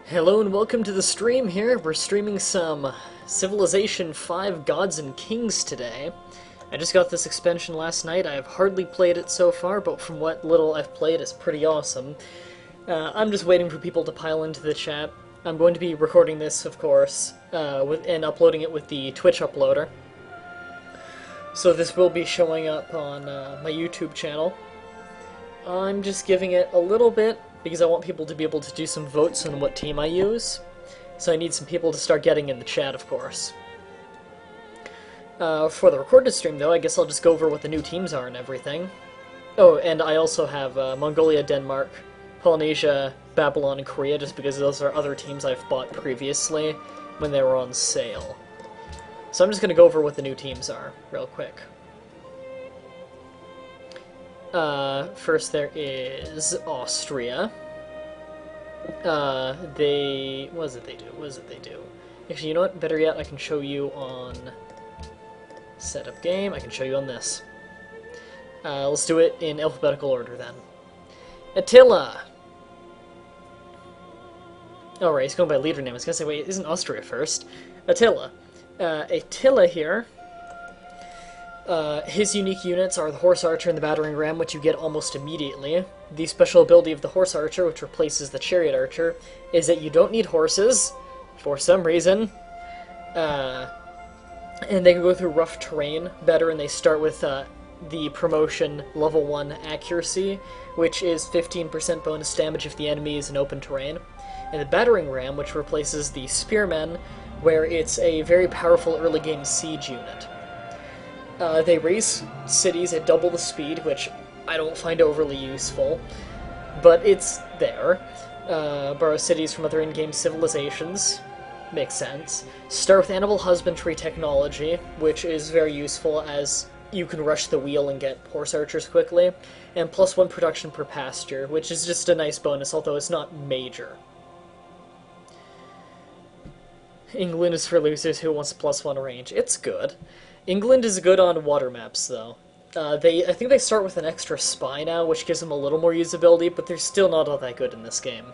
Hello and welcome to the stream here. We're streaming some Civilization 5 Gods and Kings today. I just got this expansion last night. I have hardly played it so far, but from what little I've played, it's pretty awesome. I'm just waiting for people to pile into the chat. I'm going to be recording this, of course, and uploading it with the Twitch uploader. So this will be showing up on my YouTube channel. I'm just giving it a little bit, because I want people to be able to do some votes on what team I use. So I need some people to start getting in the chat, of course. For the recorded stream, though, I guess I'll just go over what the new teams are and everything. Oh, and I also have Mongolia, Denmark, Polynesia, Babylon, and Korea, just because those are other teams I've bought previously when they were on sale. So I'm just going to go over what the new teams are, real quick. First there is Austria. What is it they do? Actually, you know what? Better yet, I can show you on Setup Game. I can show you on this. Let's do it in alphabetical order then. Attila! Oh, right, he's going by leader name. I was gonna say, wait, isn't Austria first? Attila. Attila here. His unique units are the Horse Archer and the Battering Ram, which you get almost immediately. The special ability of the Horse Archer, which replaces the Chariot Archer, is that you don't need horses, for some reason. And they can go through rough terrain better, and they start with the promotion level 1 accuracy, which is 15% bonus damage if the enemy is in open terrain. And the Battering Ram, which replaces the Spearmen, where it's a very powerful early game siege unit. They raise cities at double the speed, which I don't find overly useful, but it's there. Borrow cities from other in-game civilizations. Makes sense. Start with animal husbandry technology, which is very useful as you can rush the wheel and get horse archers quickly. And +1 production per pasture, which is just a nice bonus, although it's not major. England is for losers who wants a +1 range. It's good. England is good on water maps, though. I think they start with an extra spy now, which gives them a little more usability, but they're still not all that good in this game.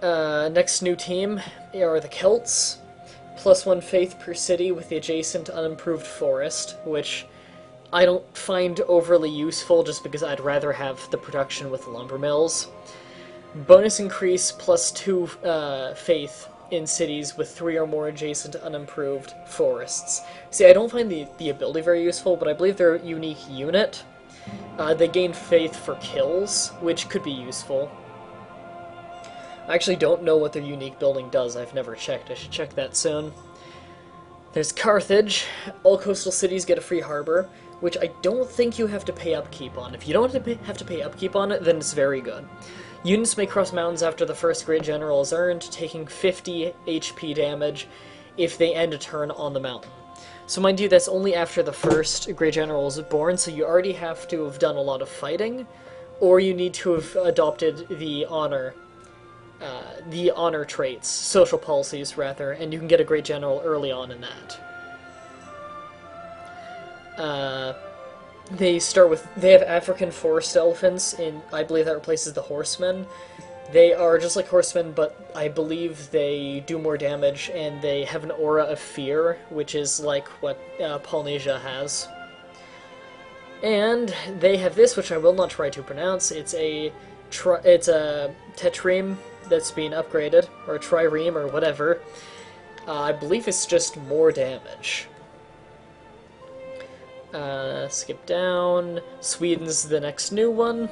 Next new team are the Celts. +1 faith per city with the adjacent unimproved forest, which I don't find overly useful just because I'd rather have the production with lumber mills. Bonus increase +2 faith in cities with 3 or more adjacent unimproved forests. See, I don't find the ability very useful, but I believe they're a unique unit. They gain faith for kills, which could be useful. I actually don't know what their unique building does. I've never checked. I should check that soon. There's Carthage. All coastal cities get a free harbor, which I don't think you have to pay upkeep on. If you don't have to pay upkeep on it, then it's very good. Units may cross mountains after the first Great General is earned, taking 50 HP damage if they end a turn on the mountain. So mind you, that's only after the first Great General is born, so you already have to have done a lot of fighting, or you need to have adopted the honor traits, social policies rather, and you can get a Great General early on in that. They have African forest elephants, and I believe that replaces the horsemen. They are just like horsemen, but I believe they do more damage, and they have an aura of fear, which is like what Polynesia has. And they have this, which I will not try to pronounce. It's a tetreme that's being upgraded, or a trireme, or whatever. I believe it's just more damage. Skip down. Sweden's the next new one.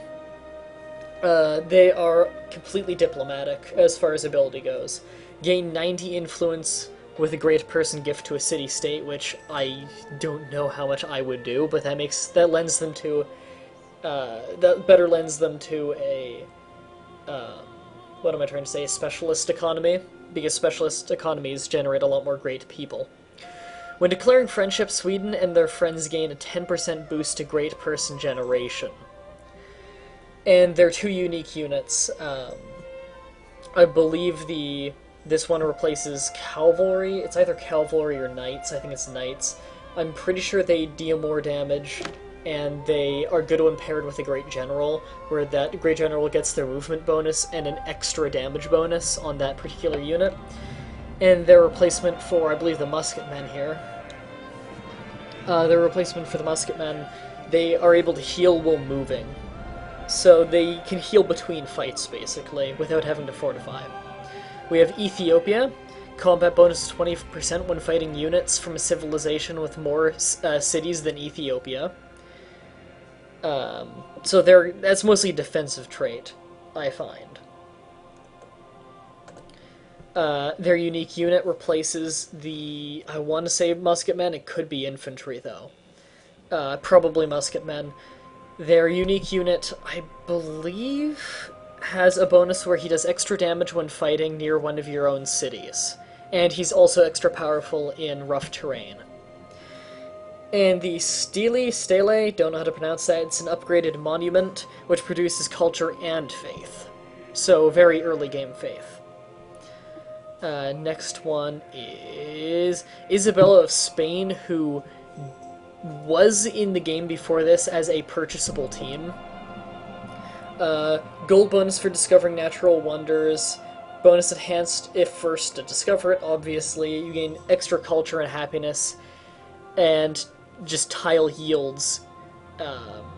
They are completely diplomatic as far as ability goes. Gain 90 influence with a great person gift to a city-state, which I don't know how much I would do, but that lends them to that better lends them to a what am I trying to say? A specialist economy, because specialist economies generate a lot more great people. When declaring friendship, Sweden and their friends gain a 10% boost to Great Person Generation. And they're 2 unique units. I believe this one replaces Cavalry. It's either Cavalry or Knights. I think it's Knights. I'm pretty sure they deal more damage and they are good when paired with a Great General, where that Great General gets their movement bonus and an extra damage bonus on that particular unit. And their replacement for, I believe, the Musketmen here. Their replacement for the Musketmen, they are able to heal while moving. So they can heal between fights, basically, without having to fortify. We have Ethiopia. Combat bonus 20% when fighting units from a civilization with more cities than Ethiopia. So that's mostly a defensive trait, I find. Their unique unit replaces the, I want to say musketmen, it could be infantry though. Probably musketmen. Their unique unit, I believe, has a bonus where he does extra damage when fighting near one of your own cities. And he's also extra powerful in rough terrain. And the Stele, don't know how to pronounce that, it's an upgraded monument, which produces culture and faith. So, very early game faith. Next one is Isabella of Spain, who was in the game before this as a purchasable team. Gold bonus for discovering natural wonders. Bonus enhanced if first to discover it, obviously. You gain extra culture and happiness. And just tile yields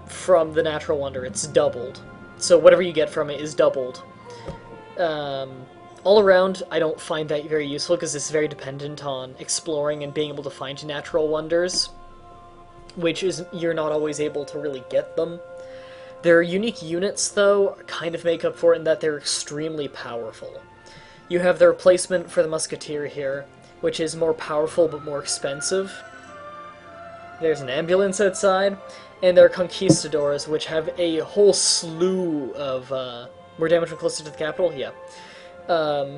from the natural wonder. It's doubled. So whatever you get from it is doubled. All around, I don't find that very useful because it's very dependent on exploring and being able to find natural wonders, which is you're not always able to really get them. Their unique units, though, kind of make up for it in that they're extremely powerful. You have the replacement for the Musketeer here, which is more powerful but more expensive. There's an ambulance outside, and there are Conquistadors, which have a whole slew of, more damage when closer to the capital? Yeah.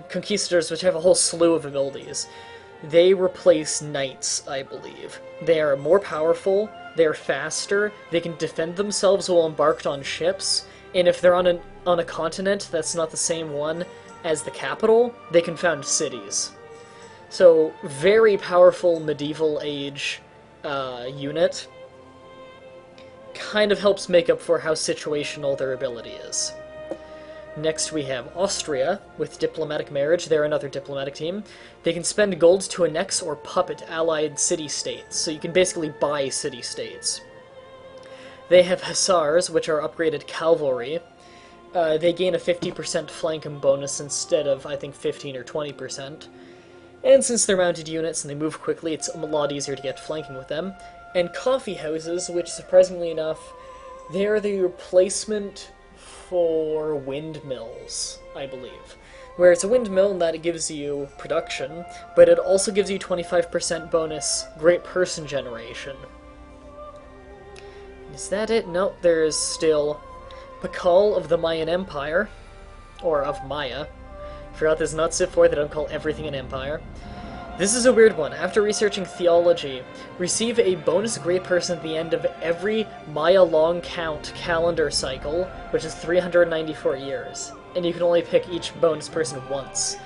Conquistadors, which have a whole slew of abilities. They replace Knights, I believe. They are more powerful, they're faster, they can defend themselves while embarked on ships, and if they're on a continent that's not the same one as the capital, they can found cities. So, very powerful medieval age unit. Kind of helps make up for how situational their ability is. Next we have Austria, with Diplomatic Marriage. They're another diplomatic team. They can spend gold to annex or puppet allied city-states, so you can basically buy city-states. They have Hussars, which are upgraded cavalry. They gain a 50% flanking bonus instead of, I think, 15 or 20%. And since they're mounted units and they move quickly, it's a lot easier to get flanking with them. And coffee houses, which, surprisingly enough, they're the replacement for windmills, I believe. Where it's a windmill in that it gives you production, but it also gives you 25% bonus great person generation. Is that it? Nope, there's still Pakal of the Mayan Empire, or of Maya. Forgot there's not Civ 4, they don't call everything an empire. This is a weird one. After researching theology, receive a bonus great person at the end of every Maya long count calendar cycle, which is 394 years. And you can only pick each bonus person once.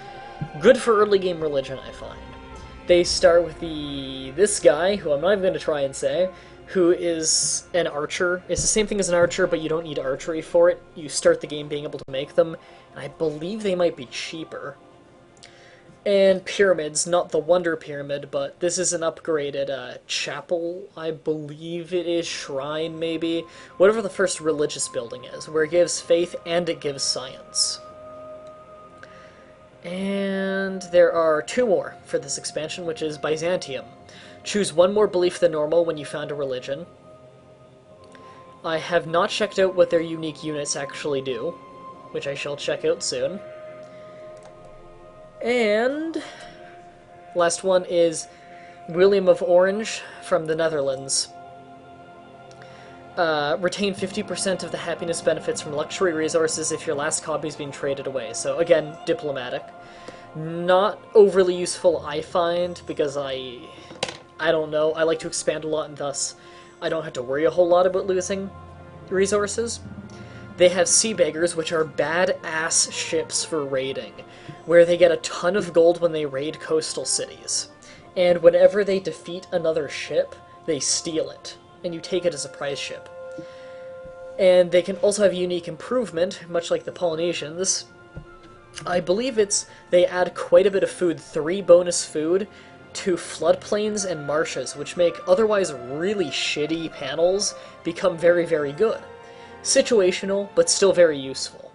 Good for early game religion, I find. They start with this guy, who I'm not even going to try and say, who is an archer. It's the same thing as an archer, but you don't need archery for it. You start the game being able to make them, and I believe they might be cheaper. And pyramids, not the Wonder Pyramid, but this is an upgraded chapel, I believe it is, shrine maybe, whatever the first religious building is, where it gives faith and it gives science. And there are two more for this expansion, which is Byzantium. Choose one more belief than normal when you found a religion. I have not checked out what their unique units actually do, which I shall check out soon. And last one is William of Orange from the Netherlands. Retain 50% of the happiness benefits from luxury resources if your last copy is being traded away. So again, diplomatic. Not overly useful, I find, because I don't know, I like to expand a lot, and thus I don't have to worry a whole lot about losing resources. They have Sea Beggars, which are badass ships for raiding, where they get a ton of gold when they raid coastal cities. And whenever they defeat another ship, they steal it. and you take it as a prize ship. And they can also have unique improvement, much like the Polynesians. I believe they add quite a bit of food, 3 bonus food, to floodplains and marshes, which make otherwise really shitty panels become very, very good. Situational, but still very useful.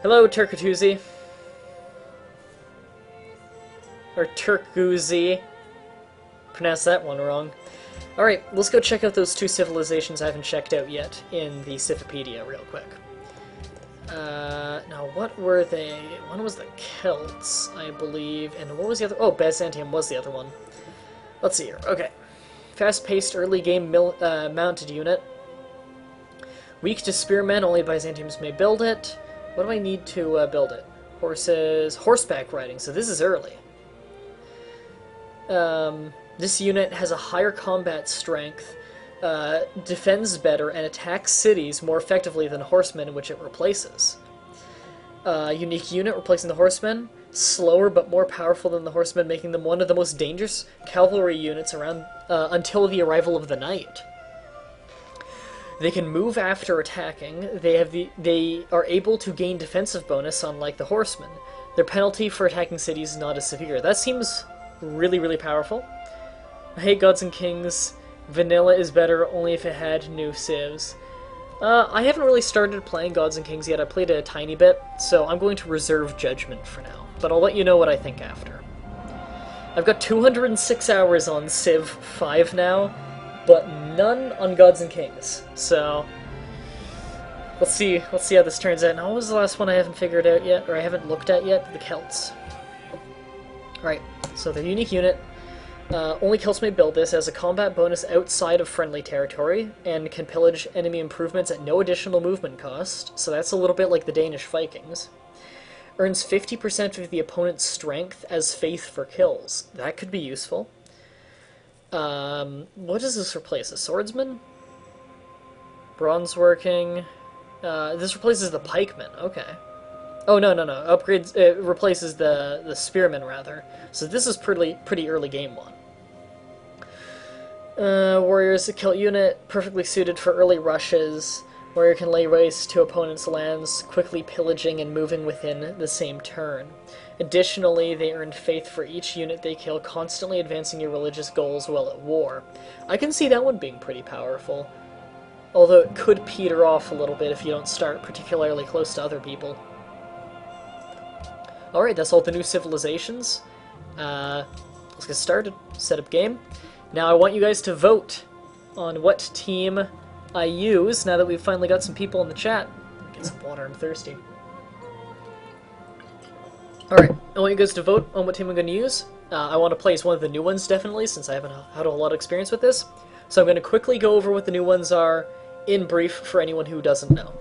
Hello, Turkatuzi. Or Turkuzi. Pronounced that one wrong. Alright, let's go check out those 2 civilizations I haven't checked out yet in the Civipedia real quick. Now, what were they? One was the Celts, I believe, and what was the other? Oh, Byzantium was the other one. Let's see here. Okay. Fast-paced early game mounted unit. Weak to spearmen, only Byzantiums may build it. What do I need to build it? Horses, horseback riding, so this is early. This unit has a higher combat strength, defends better, and attacks cities more effectively than horsemen, which it replaces. Unique unit replacing the horsemen, slower but more powerful than the horsemen, making them one of the most dangerous cavalry units around until the arrival of the knight. They can move after attacking. They are able to gain defensive bonus, unlike the horsemen. Their penalty for attacking cities is not as severe. That seems really, really powerful. I hate Gods and Kings. Vanilla is better only if it had new civs. I haven't really started playing Gods and Kings yet. I played it a tiny bit, so I'm going to reserve judgment for now. But I'll let you know what I think after. I've got 206 hours on Civ 5 now, but none on Gods and Kings. So let's see how this turns out. Now, what was the last one I haven't figured out yet, or I haven't looked at yet? The Celts. Alright, so their unique unit. Only Celts may build this as a combat bonus outside of friendly territory, and can pillage enemy improvements at no additional movement cost, so that's a little bit like the Danish Vikings. Earns 50% of the opponent's strength as faith for kills. That could be useful. What does this replace? A swordsman? Bronzeworking. This replaces the pikeman, okay. Oh, no. Upgrades, it replaces the spearmen, rather. So this is pretty early game one. Warriors, a Celt unit, perfectly suited for early rushes. Warrior can lay waste to opponents' lands, quickly pillaging and moving within the same turn. Additionally, they earn faith for each unit they kill, constantly advancing your religious goals while at war. I can see that one being pretty powerful, although it could peter off a little bit if you don't start particularly close to other people. Alright, that's all the new civilizations. Let's get started. Set up game. Now I want you guys to vote on what team I use, now that we've finally got some people in the chat. Get some water, I'm thirsty. Alright, I want you guys to vote on what team I'm going to use. I want to play as one of the new ones, definitely, since I haven't had a lot of experience with this. So I'm going to quickly go over what the new ones are, in brief, for anyone who doesn't know.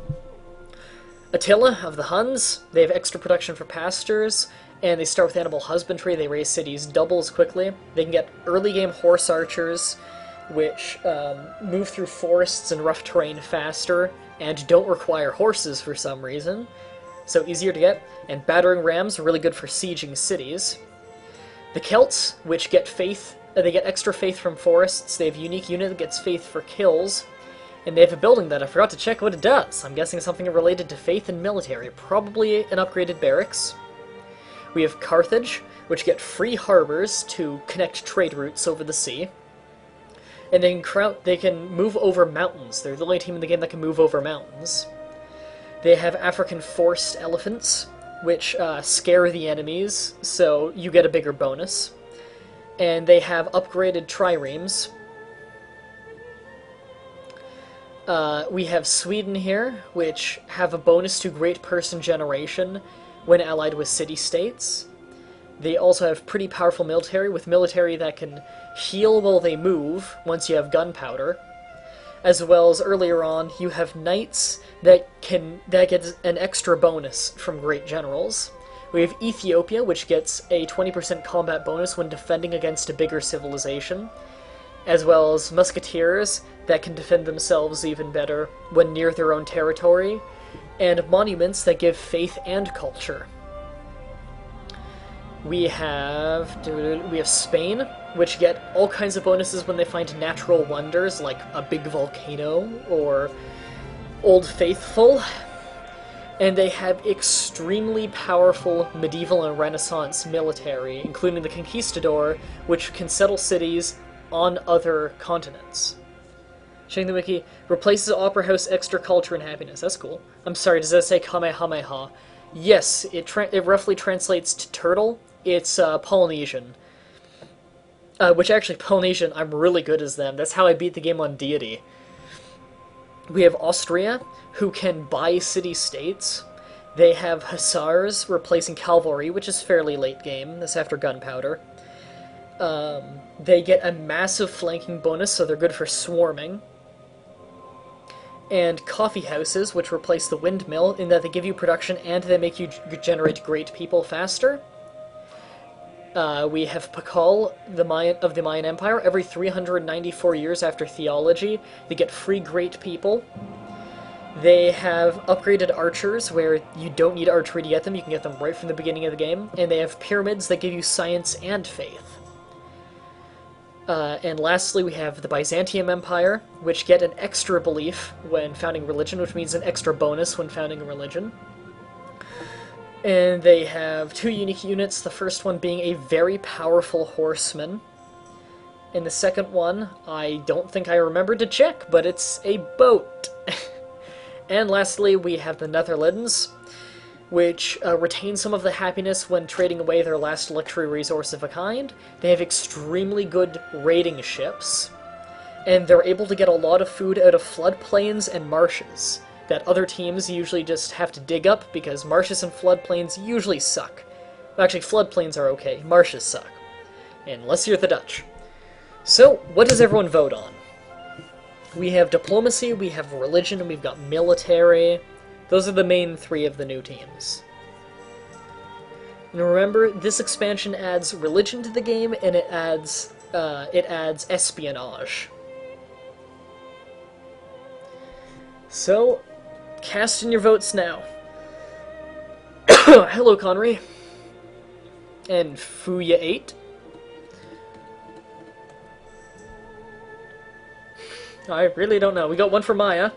Attila of the Huns, they have extra production for pastures, and they start with animal husbandry. They raise cities double as quickly. They can get early game horse archers, which move through forests and rough terrain faster, and don't require horses for some reason, so easier to get. And battering rams are really good for sieging cities. The Celts, which get faith, they get extra faith from forests. They have a unique unit that gets faith for kills. And they have a building that I forgot to check what it does. I'm guessing something related to faith and military, probably an upgraded barracks. We have Carthage, which get free harbors to connect trade routes over the sea. And they can move over mountains. They're the only team in the game that can move over mountains. They have African forced elephants, which scare the enemies, so you get a bigger bonus. And they have upgraded triremes. We have Sweden here, which have a bonus to Great Person Generation when allied with city-states. They also have pretty powerful military, with military that can heal while they move once you have gunpowder. As well as earlier on, you have knights that gets an extra bonus from great generals. We have Ethiopia, which gets a 20% combat bonus when defending against a bigger civilization, as well as musketeers that can defend themselves even better when near their own territory, and monuments that give faith and culture. We have Spain, which get all kinds of bonuses when they find natural wonders like a big volcano or Old Faithful. And they have extremely powerful medieval and Renaissance military, including the Conquistador, which can settle cities on other continents. Checking the wiki, replaces Opera House extra culture and happiness. That's cool. I'm sorry, does that say Kamehameha? Yes, it roughly translates to turtle. It's Polynesian. Which actually, Polynesian, I'm really good as them. That's how I beat the game on Deity. We have Austria, who can buy city-states. They have Hussars, replacing Cavalry, which is fairly late game. That's after Gunpowder. They get a massive flanking bonus, so they're good for swarming. And coffee houses, which replace the windmill, in that they give you production and they make you generate great people faster. We have Pakal, of the Mayan Empire. Every 394 years after theology, they get free great people. They have upgraded archers, where you don't need archery to get them. You can get them right from the beginning of the game. And they have pyramids that give you science and faith. And lastly, we have the Byzantium Empire, which get an extra belief when founding religion, which means an extra bonus when founding a religion. And they have 2 unique units, the first one being a very powerful horseman. And the second one, I don't think I remembered to check, but it's a boat. And lastly, we have the Netherlands, which retain some of the happiness when trading away their last luxury resource of a kind. They have extremely good raiding ships, and they're able to get a lot of food out of floodplains and marshes that other teams usually just have to dig up, because marshes and floodplains usually suck. Well, actually, floodplains are okay, marshes suck. Unless you're the Dutch. So, what does everyone vote on? We have diplomacy, we have religion, and we've got military. Those are the main 3 of the new teams. And remember, this expansion adds religion to the game, and it adds espionage. So, cast in your votes now. Hello, Connery. And Fuya 8. I really don't know. We got 1 for Maya.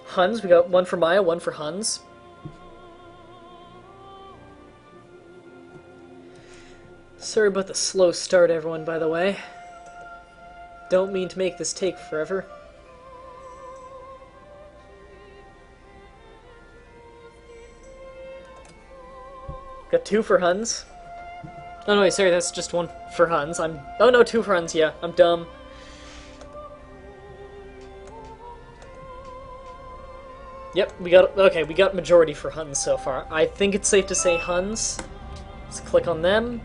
Huns, we got 1 for Maya, 1 for Huns. Sorry about the slow start, everyone, by the way. Don't mean to make this take forever. Got 2 for Huns. Oh no, wait, sorry, that's just 1 for Huns. Oh no, 2 for Huns, yeah, I'm dumb. Yep, we got majority for Huns so far. I think it's safe to say Huns. Let's click on them.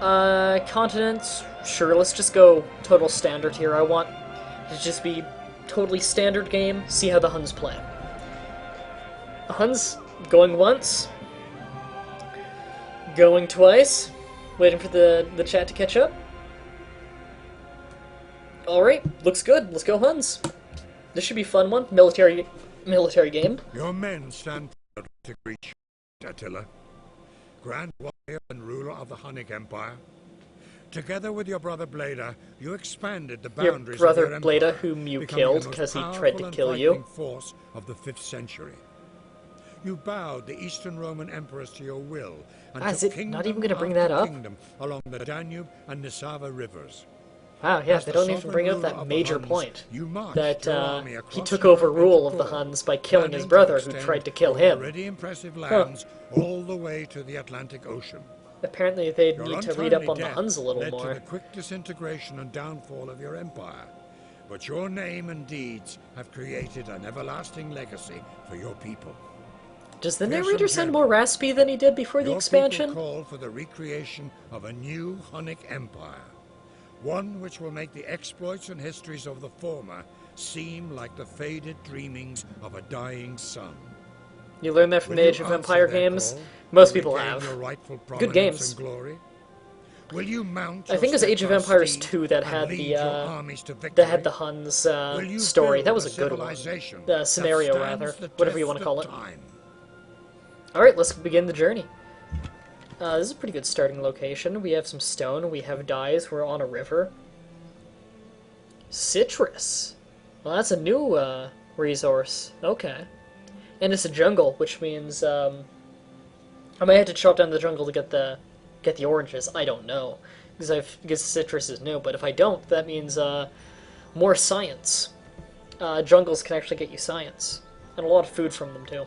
Continents, sure, let's just go total standard here. I want to just be totally standard game, see how the Huns play. Huns, going once. Going twice. Waiting for the chat to catch up. Alright, looks good. Let's go Huns. This should be a fun one. Military game. Your men stand proud to greet you, Attila, Grand Warrior and ruler of the Hunnic Empire. Together with your brother Bleda, you expanded the boundaries your of your brother empire, Bleda, whom you killed because he tried to kill you. Force of the 5th century. You bowed the Eastern Roman emperors to your will, and is it not even going to bring that up? Along the Danube and Nisava rivers. Wow, yeah, they don't even bring up that major point, that he took over rule of the Huns by killing his brother who tried to kill him. Already impressive lands all the way to the Atlantic Ocean. Apparently they need to read up on the Huns a little led more. To the quick disintegration and downfall of your empire. But your name and deeds have created an everlasting legacy for your people. Does the narrator sound more raspy than he did before the expansion? Your people call for the recreation of a new Hunnic empire. One which will make the exploits and histories of the former seem like the faded dreamings of a dying sun. You learned that from the Age of Empire games? Most people have. Good games. Will you mount I think it was Age of Empires 2 that had the Huns story. That was a good one. The scenario, rather. Whatever you want to call it. Alright, let's begin the journey. This is a pretty good starting location. We have some stone, we have dyes, we're on a river. Citrus! Well, that's a new resource. Okay. And it's a jungle, which means I might have to chop down the jungle to get the oranges. I don't know, because citrus is new. But if I don't, that means more science. Jungles can actually get you science, and a lot of food from them too.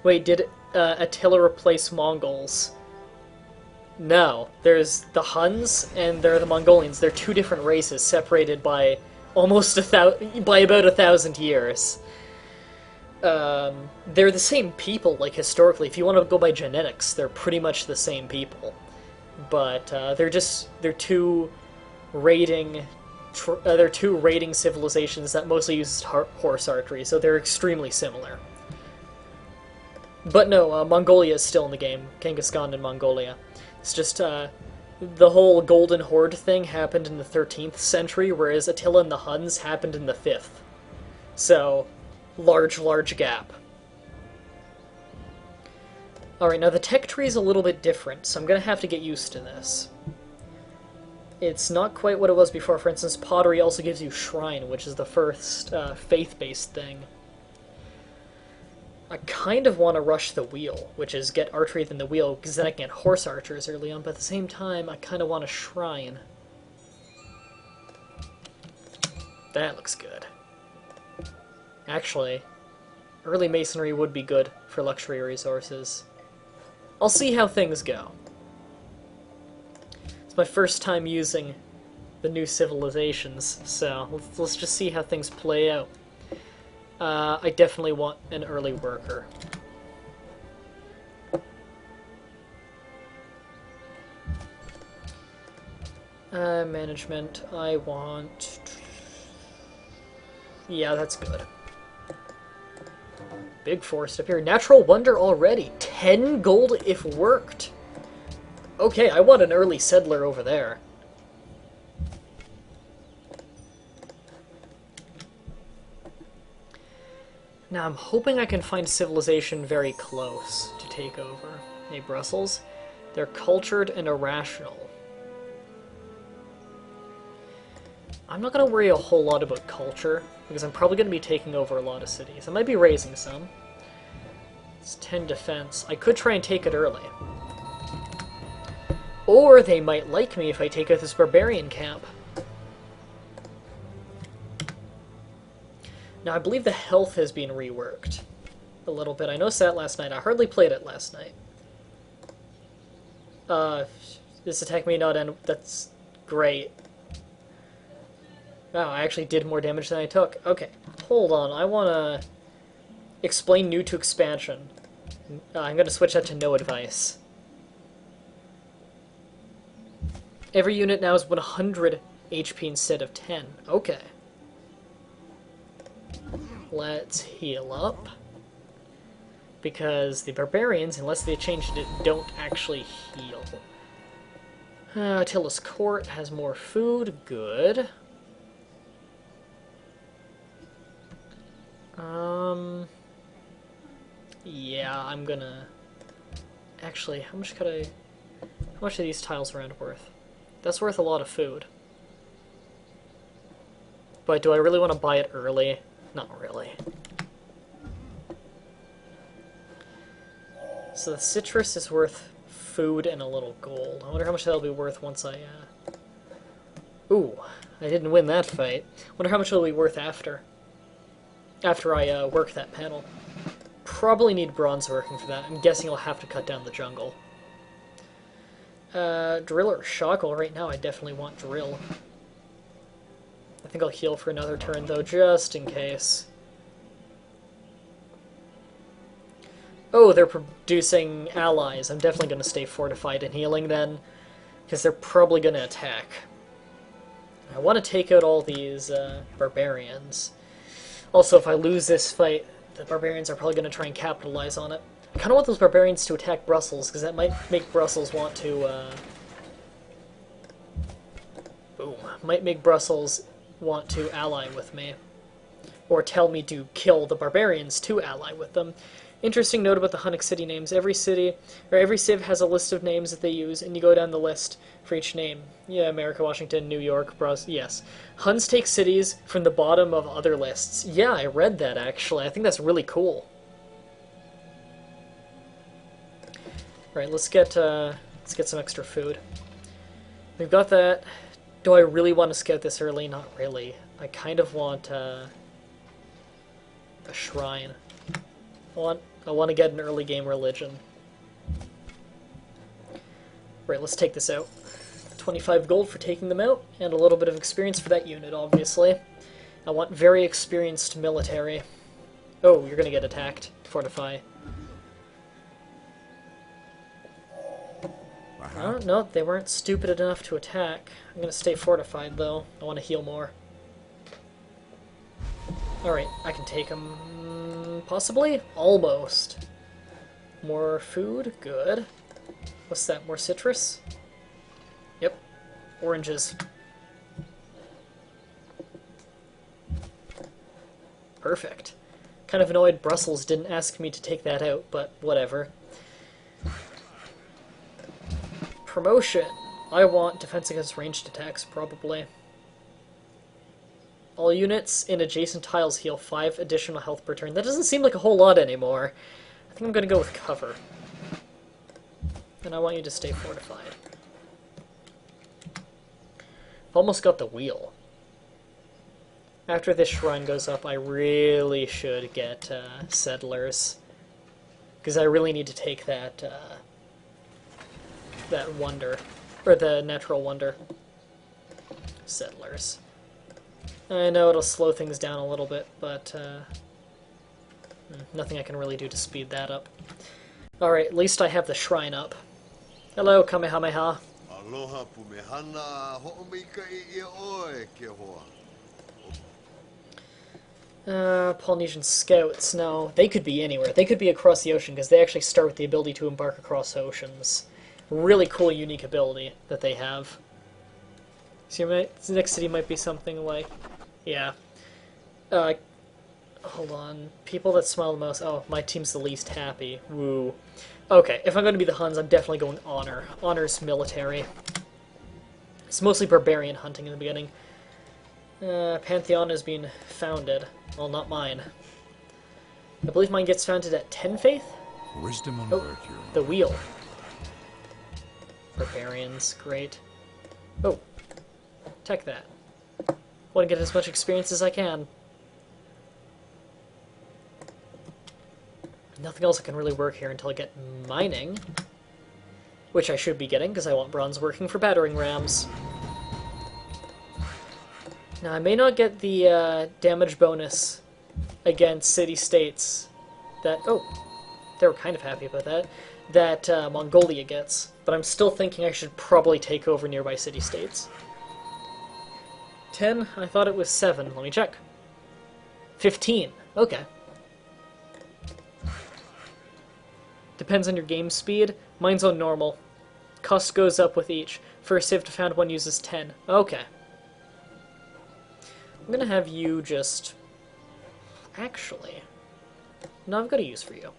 Wait, did Attila replace Mongols? No, there's the Huns and there are the Mongolians. They're two different races separated by almost by about 1,000 years. They're the same people, like historically. If you want to go by genetics, they're pretty much the same people. But they're two raiding civilizations that mostly use horse archery, so they're extremely similar. But no, Mongolia is still in the game. Genghis Khan in Mongolia. It's just the whole Golden Horde thing happened in the 13th century, whereas Attila and the Huns happened in the 5th. So, large gap. Alright, now the tech tree is a little bit different, so I'm going to have to get used to this. It's not quite what it was before. For instance, pottery also gives you shrine, which is the first faith-based thing. I kind of want to rush the wheel, which is get archery than the wheel, because then I can get horse archers early on, but at the same time, I kind of want a shrine. That looks good. Actually, early masonry would be good for luxury resources. I'll see how things go. It's my first time using the new civilizations, so let's just see how things play out. I definitely want an early worker. Management, I want... Yeah, that's good. Big forest up here. Natural wonder already. 10 gold if worked. Okay, I want an early settler over there. Now, I'm hoping I can find civilization very close to take over. Hey, Brussels. They're cultured and irrational. I'm not going to worry a whole lot about culture, because I'm probably going to be taking over a lot of cities. I might be raising some. It's 10 defense. I could try and take it early. Or they might like me if I take out this barbarian camp. Now, I believe the health has been reworked a little bit. I noticed that last night. I hardly played it last night. This attack may not end. That's great. Wow, I actually did more damage than I took. Okay, hold on. I want to explain new to expansion. I'm going to switch that to no advice. Every unit now is 100 HP instead of 10. Okay. Let's heal up. Because the barbarians, unless they changed it, don't actually heal. Attila's court has more food. Good. Yeah, I'm gonna... Actually, how much could I... How much are these tiles around worth? That's worth a lot of food. But do I really want to buy it early? Not really. So the citrus is worth food and a little gold. I wonder how much that'll be worth once I, Ooh, I didn't win that fight. Wonder how much it'll be worth after I work that panel. Probably need bronze working for that. I'm guessing I'll have to cut down the jungle. Drill or Shockle? Right now I definitely want drill. I think I'll heal for another turn though, just in case. Oh, they're producing allies. I'm definitely going to stay fortified and healing then, because they're probably going to attack. I want to take out all these barbarians. Also, if I lose this fight, the barbarians are probably going to try and capitalize on it. I kind of want those barbarians to attack Brussels, because that might make Brussels want to... Boom. Might make Brussels want to ally with me. or tell me to kill the barbarians to ally with them. Interesting note about the Hunnic city names. Every city, or every civ has a list of names that they use, and you go down the list for each name. Yeah, America, Washington, New York, yes. Huns take cities from the bottom of other lists. Yeah, I read that, actually. I think that's really cool. Alright, let's get some extra food. We've got that. Do I really want to scout this early? Not really. I kind of want a shrine. I want to get an early game religion. Right, let's take this out. 25 gold for taking them out, and a little bit of experience for that unit, obviously. I want very experienced military. Oh, you're gonna get attacked. Fortify. Oh, no, they weren't stupid enough to attack. I'm gonna stay fortified, though. I want to heal more. Alright, I can take them... possibly? Almost. More food? Good. What's that? More citrus? Yep. Oranges. Perfect. Kind of annoyed Brussels didn't ask me to take that out, but whatever. Promotion. I want defense against ranged attacks, probably. All units in adjacent tiles heal 5 additional health per turn. That doesn't seem like a whole lot anymore. I think I'm going to go with cover. And I want you to stay fortified. I've almost got the wheel. After this shrine goes up, I really should get settlers. Because I really need to take that, that wonder. Or the natural wonder. Settlers. I know it'll slow things down a little bit, but nothing I can really do to speed that up. Alright, at least I have the shrine up. Hello, Kamehameha. Aloha pumehana ho'omika oe ke hoa. Polynesian scouts. No, they could be anywhere. They could be across the ocean, because they actually start with the ability to embark across oceans. Really cool, unique ability that they have. So the next city might be something like... Yeah. Hold on. People that smile the most. Oh, my team's the least happy. Woo. Okay, if I'm going to be the Huns, I'm definitely going Honor. Honor's military. It's mostly barbarian hunting in the beginning. Pantheon is being founded. Well, not mine. I believe mine gets founded at 10 faith? Wisdom on Oh, the wheel. Barbarians, great. Oh, tech that. Want to get as much experience as I can. Nothing else can really work here until I get mining. Which I should be getting, because I want bronze working for battering rams. Now, I may not get the damage bonus against city-states that... Oh, they were kind of happy about that. That Mongolia gets. But I'm still thinking I should probably take over nearby city-states. 10? I thought it was 7. Let me check. 15. Okay. Depends on your game speed. Mine's on normal. Cost goes up with each. First civ to found one uses 10. Okay. I'm gonna have you just... Actually... No, I've got a use for you.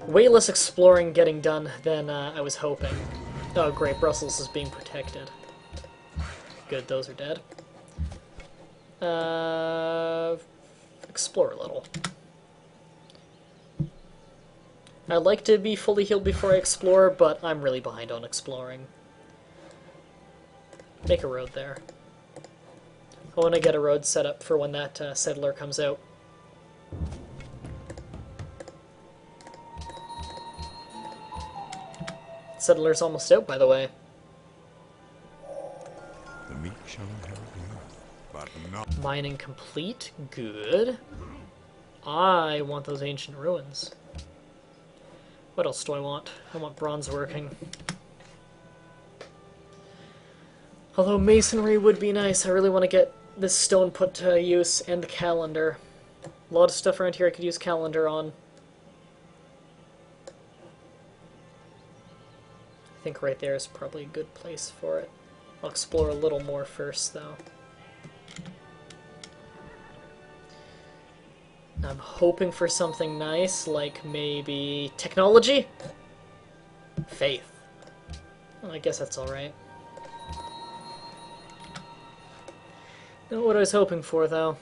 Way less exploring getting done than I was hoping. Oh great, Brussels is being protected. Good, those are dead. Explore a little. I'd like to be fully healed before I explore, but I'm really behind on exploring. Make a road there. I want to get a road set up for when that settler comes out. Settler's almost out, by the way. The meek shall inherit the earth, but not... Mining complete. Good. I want those ancient ruins. What else do I want? I want bronze working. Although masonry would be nice, I really want to get this stone put to use, and the calendar. A lot of stuff around here I could use calendar on. I think right there is probably a good place for it. I'll explore a little more first, though. I'm hoping for something nice, like maybe technology? Faith. Well, I guess that's alright. Not what I was hoping for, though.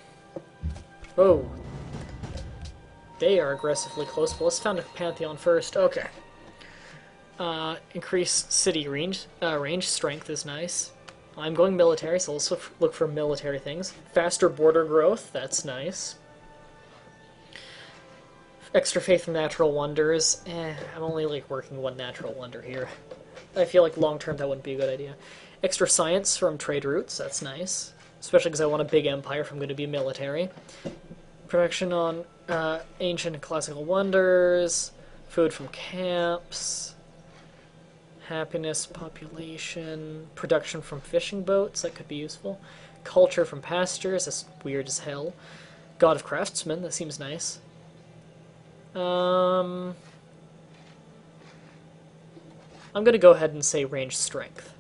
Whoa. They are aggressively close, but let's found a Pantheon first. Okay. Increased city range. Range strength is nice. I'm going military, so let's look for military things. Faster border growth, that's nice. Extra faith in natural wonders. I'm only like working one natural wonder here. I feel like long term that wouldn't be a good idea. Extra science from trade routes, that's nice. Especially because I want a big empire if I'm going to be military. Production on ancient and classical wonders. Food from camps. Happiness, population. Production from fishing boats, that could be useful. Culture from pastures, that's weird as hell. God of craftsmen, that seems nice. I'm going to go ahead and say range strength.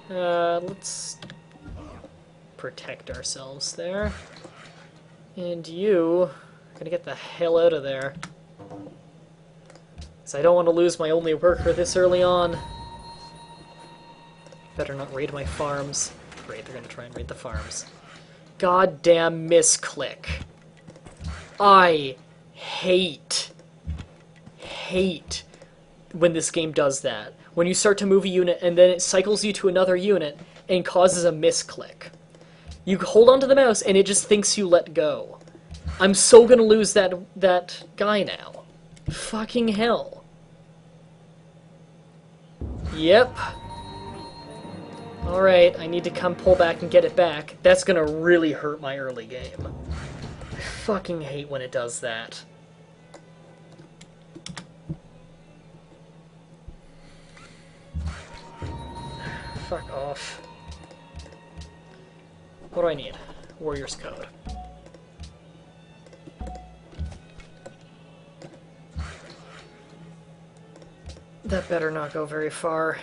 Let's protect ourselves there. And you are going to get the hell out of there. Because I don't want to lose my only worker this early on. Better not raid my farms. Great, they're going to try and raid the farms. Goddamn misclick. I hate when this game does that. When you start to move a unit and then it cycles you to another unit and causes a misclick. You hold onto the mouse and it just thinks you let go. I'm so gonna lose that guy now. Fucking hell. Yep. Alright, I need to come pull back and get it back. That's gonna really hurt my early game. I fucking hate when it does that. Fuck off. What do I need? Warrior's Code. That better not go very far.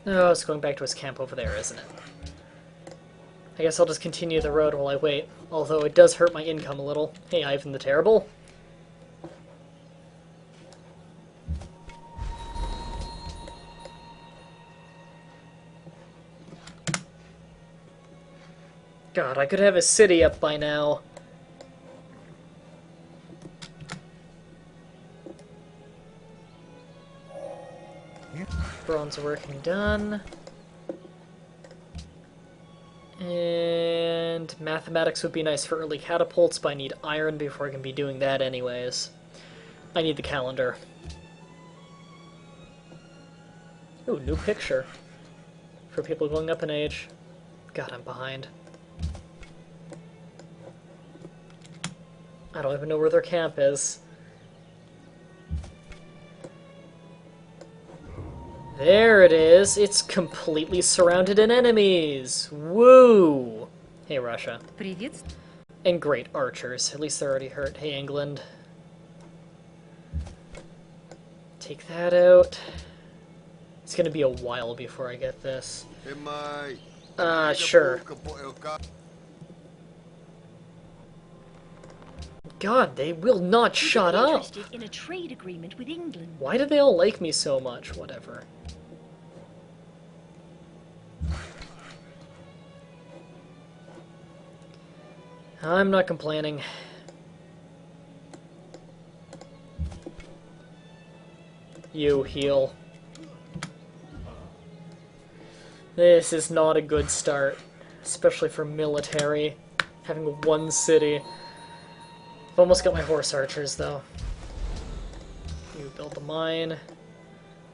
No, it's going back to his camp over there, isn't it? I guess I'll just continue the road while I wait, although it does hurt my income a little. Hey, Ivan the Terrible. God, I could have a city up by now. Bronze working done. And mathematics would be nice for early catapults, but I need iron before I can be doing that anyways. I need the calendar. Ooh, new picture. For people going up in age. God, I'm behind. I don't even know where their camp is. There it is. It's completely surrounded in enemies. Woo! Hey, Russia. Привет. And great archers. At least they're already hurt. Hey, England. Take that out. It's gonna be a while before I get this. Sure. God, they will not shut up! Interested in a trade agreement with England. Why do they all like me so much? Whatever. I'm not complaining. You heal. This is not a good start, especially for military, having one city. I've almost got my horse archers, though. You build the mine.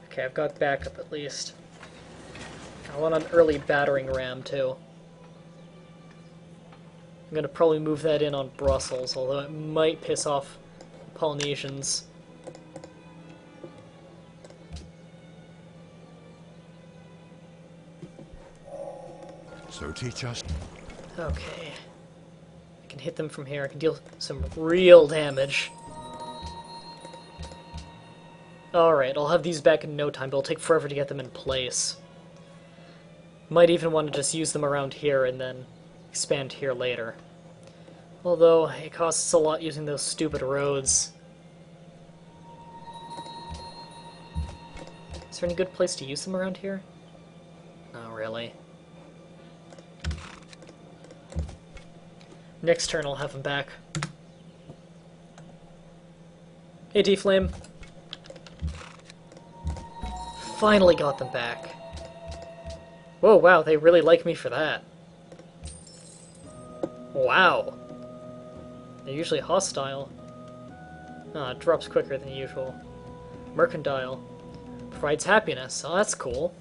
Okay, I've got backup at least. I want an early battering ram, too. I'm gonna probably move that in on Brussels, although it might piss off Polynesians. So teach us. Okay. I can hit them from here. I can deal some real damage. Alright, I'll have these back in no time, but it'll take forever to get them in place. Might even want to just use them around here and then expand here later. Although, it costs a lot using those stupid roads. Is there any good place to use them around here? Not really. Next turn I'll have them back. Hey, D-Flame. Finally got them back. Whoa, wow, they really like me for that. Wow. They're usually hostile. Ah, it drops quicker than usual. Mercantile. Provides happiness. Oh, that's cool.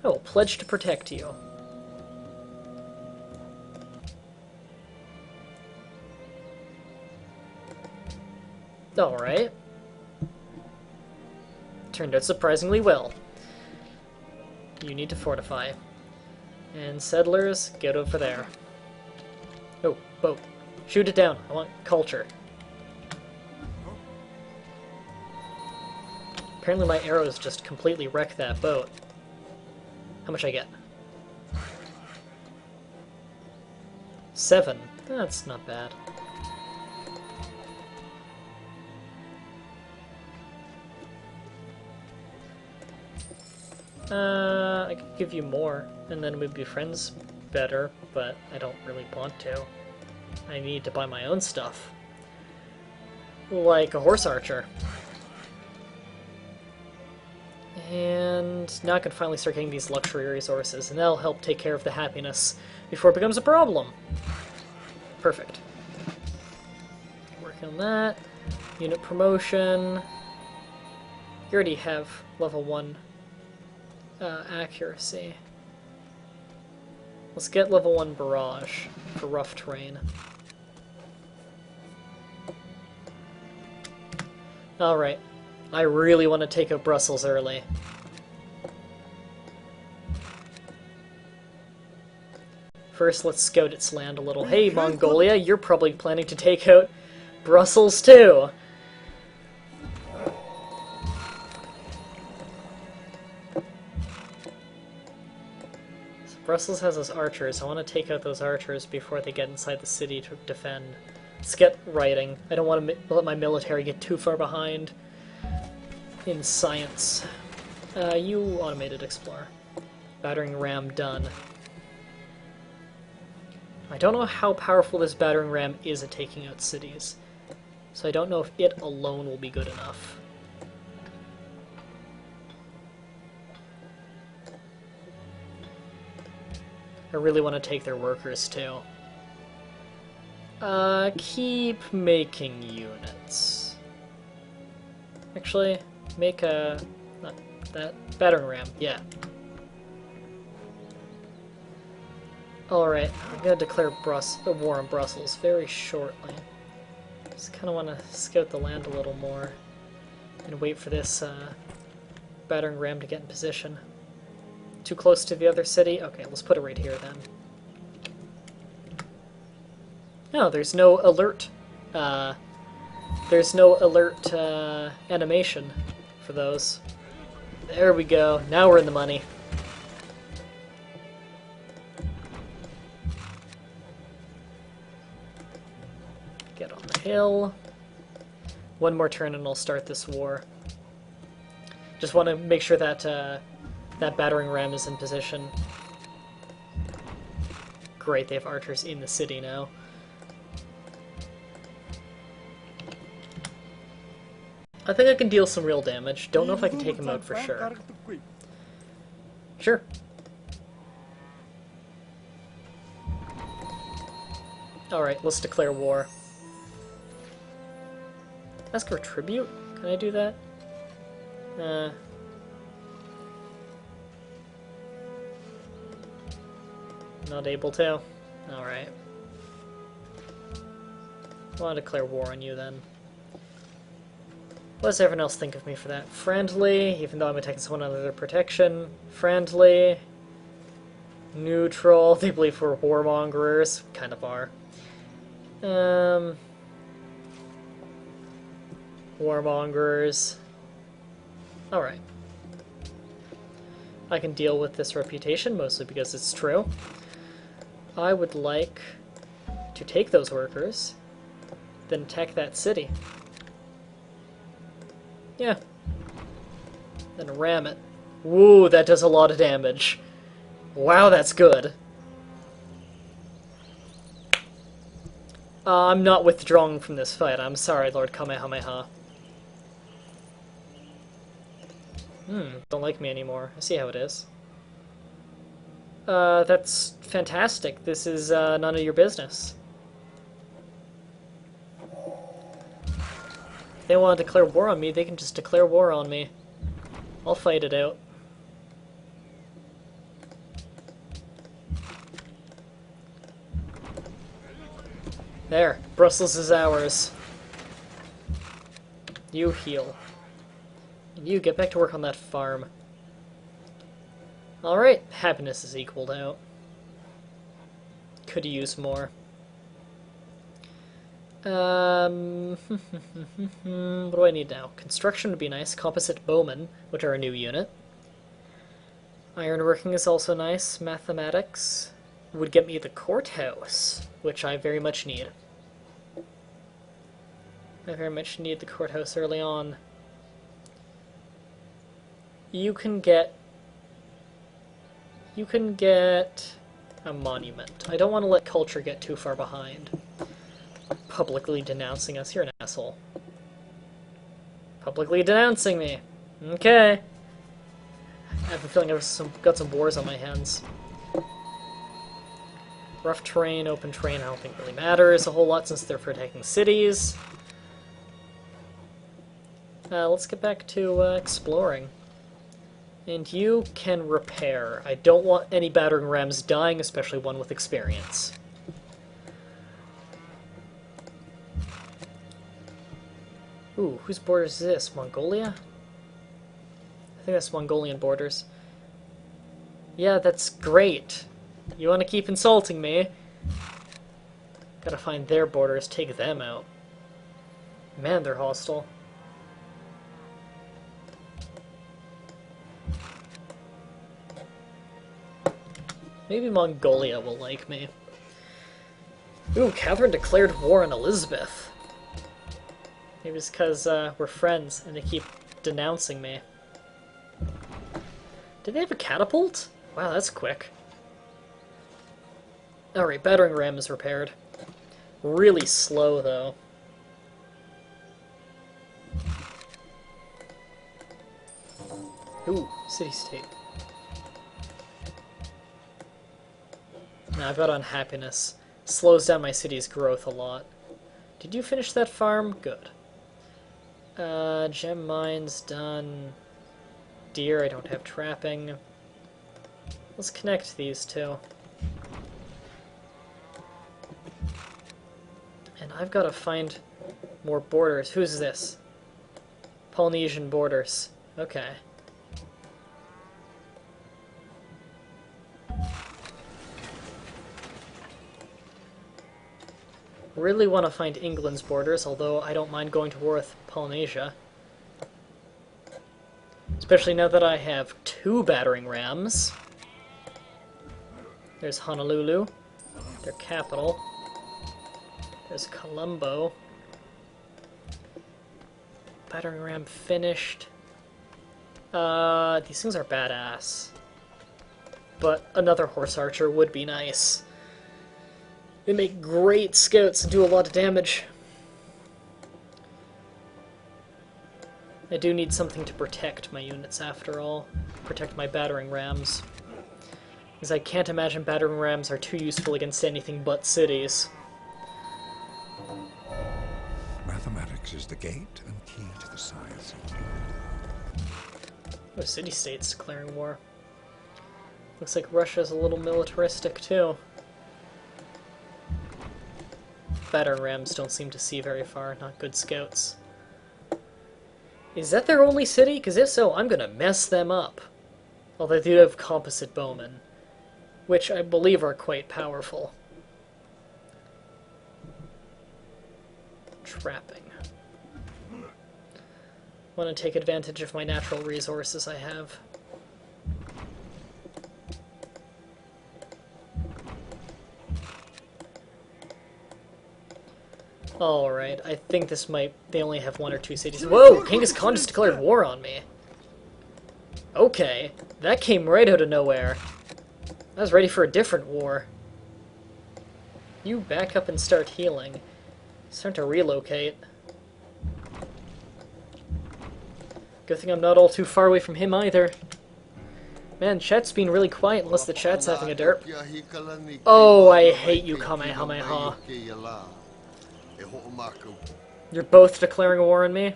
Oh, pledge to protect you. Alright. Turned out surprisingly well. You need to fortify. And settlers, get over there. Oh, boat. Shoot it down. I want culture. Apparently my arrows just completely wrecked that boat. How much I get? 7. That's not bad. I could give you more, and then we'd be friends better, but I don't really want to. I need to buy my own stuff. Like a horse archer. And now I can finally start getting these luxury resources, and that'll help take care of the happiness before it becomes a problem. Perfect. Working on that. Unit promotion. You already have level 1 accuracy. Let's get level 1 barrage for rough terrain. Alright. I really want to take out Brussels early. First, let's scout its land a little. Hey, Mongolia, you're probably planning to take out Brussels too! So Brussels has those archers. I want to take out those archers before they get inside the city to defend. Let's get writing. I don't want to let my military get too far behind in science. You automated explorer. Battering ram done. I don't know how powerful this battering ram is at taking out cities, so I don't know if it alone will be good enough. I really want to take their workers too. Keep making units. Actually, make a... not that. Battering ram, yeah. Alright, I'm gonna declare a war on Brussels very shortly. Just kinda wanna scout the land a little more and wait for this battering ram to get in position. Too close to the other city? Okay, let's put it right here then. No, there's no alert. There's no alert animation for those. There we go. Now we're in the money. Get on the hill. One more turn and I'll start this war. Just want to make sure that that battering ram is in position. Great, they have archers in the city now. I think I can deal some real damage. Don't know if I can take him out for sure. Sure. Alright, let's declare war. Ask for tribute? Can I do that? Not able to? Alright. I'll declare war on you then. What does everyone else think of me for that? Friendly, even though I'm attacking someone under their protection. Friendly. Neutral. They believe we're warmongers. Kind of are. Warmongers. Alright. I can deal with this reputation, mostly because it's true. I would like to take those workers, then attack that city. Yeah. Then ram it. Woo, that does a lot of damage. Wow, that's good. I'm not withdrawing from this fight. I'm sorry, Lord Kamehameha. Don't like me anymore. I see how it is. That's fantastic. This is, none of your business. If they want to declare war on me, they can just declare war on me. I'll fight it out. There. Brussels is ours. You heal. And you get back to work on that farm. Alright, happiness is equaled out. Could use more. What do I need now? Construction would be nice. Composite bowmen, which are a new unit. Ironworking is also nice. Mathematics would get me the courthouse, which I very much need. I very much need the courthouse early on. You can get a monument. I don't want to let culture get too far behind. Publicly denouncing us. You're an asshole. Publicly denouncing me. Okay. I have a feeling I've got some wars on my hands. Rough terrain, open terrain, I don't think really matters a whole lot since they're protecting cities. Let's get back to exploring. And you can repair. I don't want any battering rams dying, especially one with experience. Ooh, whose borders is this? Mongolia? I think that's Mongolian borders. Yeah, that's great. You want to keep insulting me? Gotta find their borders, take them out. Man, they're hostile. Maybe Mongolia will like me. Ooh, Catherine declared war on Elizabeth. Maybe it's because we're friends and they keep denouncing me. Did they have a catapult? Wow, that's quick. Alright, battering ram is repaired. Really slow, though. Ooh, city-state. Now I've got unhappiness. Slows down my city's growth a lot. Did you finish that farm? Good. Gem mines done. Deer, I don't have trapping. Let's connect these two. And I've got to find more borders. Who's this? Polynesian borders. Okay. Really want to find England's borders, although I don't mind going to war with Polynesia. Especially now that I have 2 battering rams. There's Honolulu, their capital. There's Colombo. Battering ram finished. These things are badass. But another horse archer would be nice. They make great scouts and do a lot of damage. I do need something to protect my units after all. Protect my battering rams. Because I can't imagine battering rams are too useful against anything but cities. Mathematics is the gate and key to the science of war. Oh, city-states declaring war. Looks like Russia's a little militaristic too. Battering rams don't seem to see very far, not good scouts. Is that their only city? Because if so, I'm gonna mess them up. Although they do have composite bowmen. which I believe are quite powerful. Trapping. Want to take advantage of my natural resources I have. Alright, I think this might... They only have 1 or 2 cities. Whoa! Genghis Khan just declared war on me. Okay, that came right out of nowhere. I was ready for a different war. You back up and start healing. Start to relocate. Good thing I'm not all too far away from him either. Man, chat's been really quiet unless the chat's having a derp. Oh, I hate you, Kamehameha. You're both declaring war on me?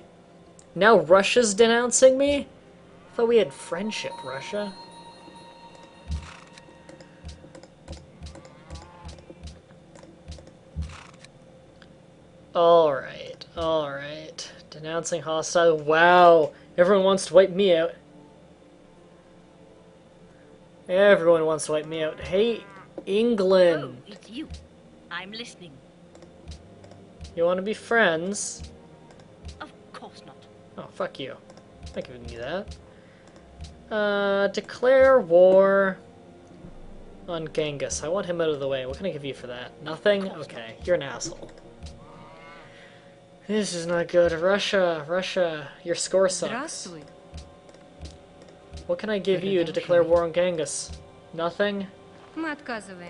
Now Russia's denouncing me? I thought we had friendship, Russia. Alright, alright. Denouncing hostile. Wow, everyone wants to wipe me out. Everyone wants to wipe me out. Hey, England. Oh, it's you. I'm listening. You want to be friends? Of course not. Oh, fuck you. I'm not giving you that. Declare war on Genghis. I want him out of the way. What can I give you for that? Nothing? Okay, you're an asshole. This is not good. Russia, your score sucks. What can I give you to declare war on Genghis? Nothing? How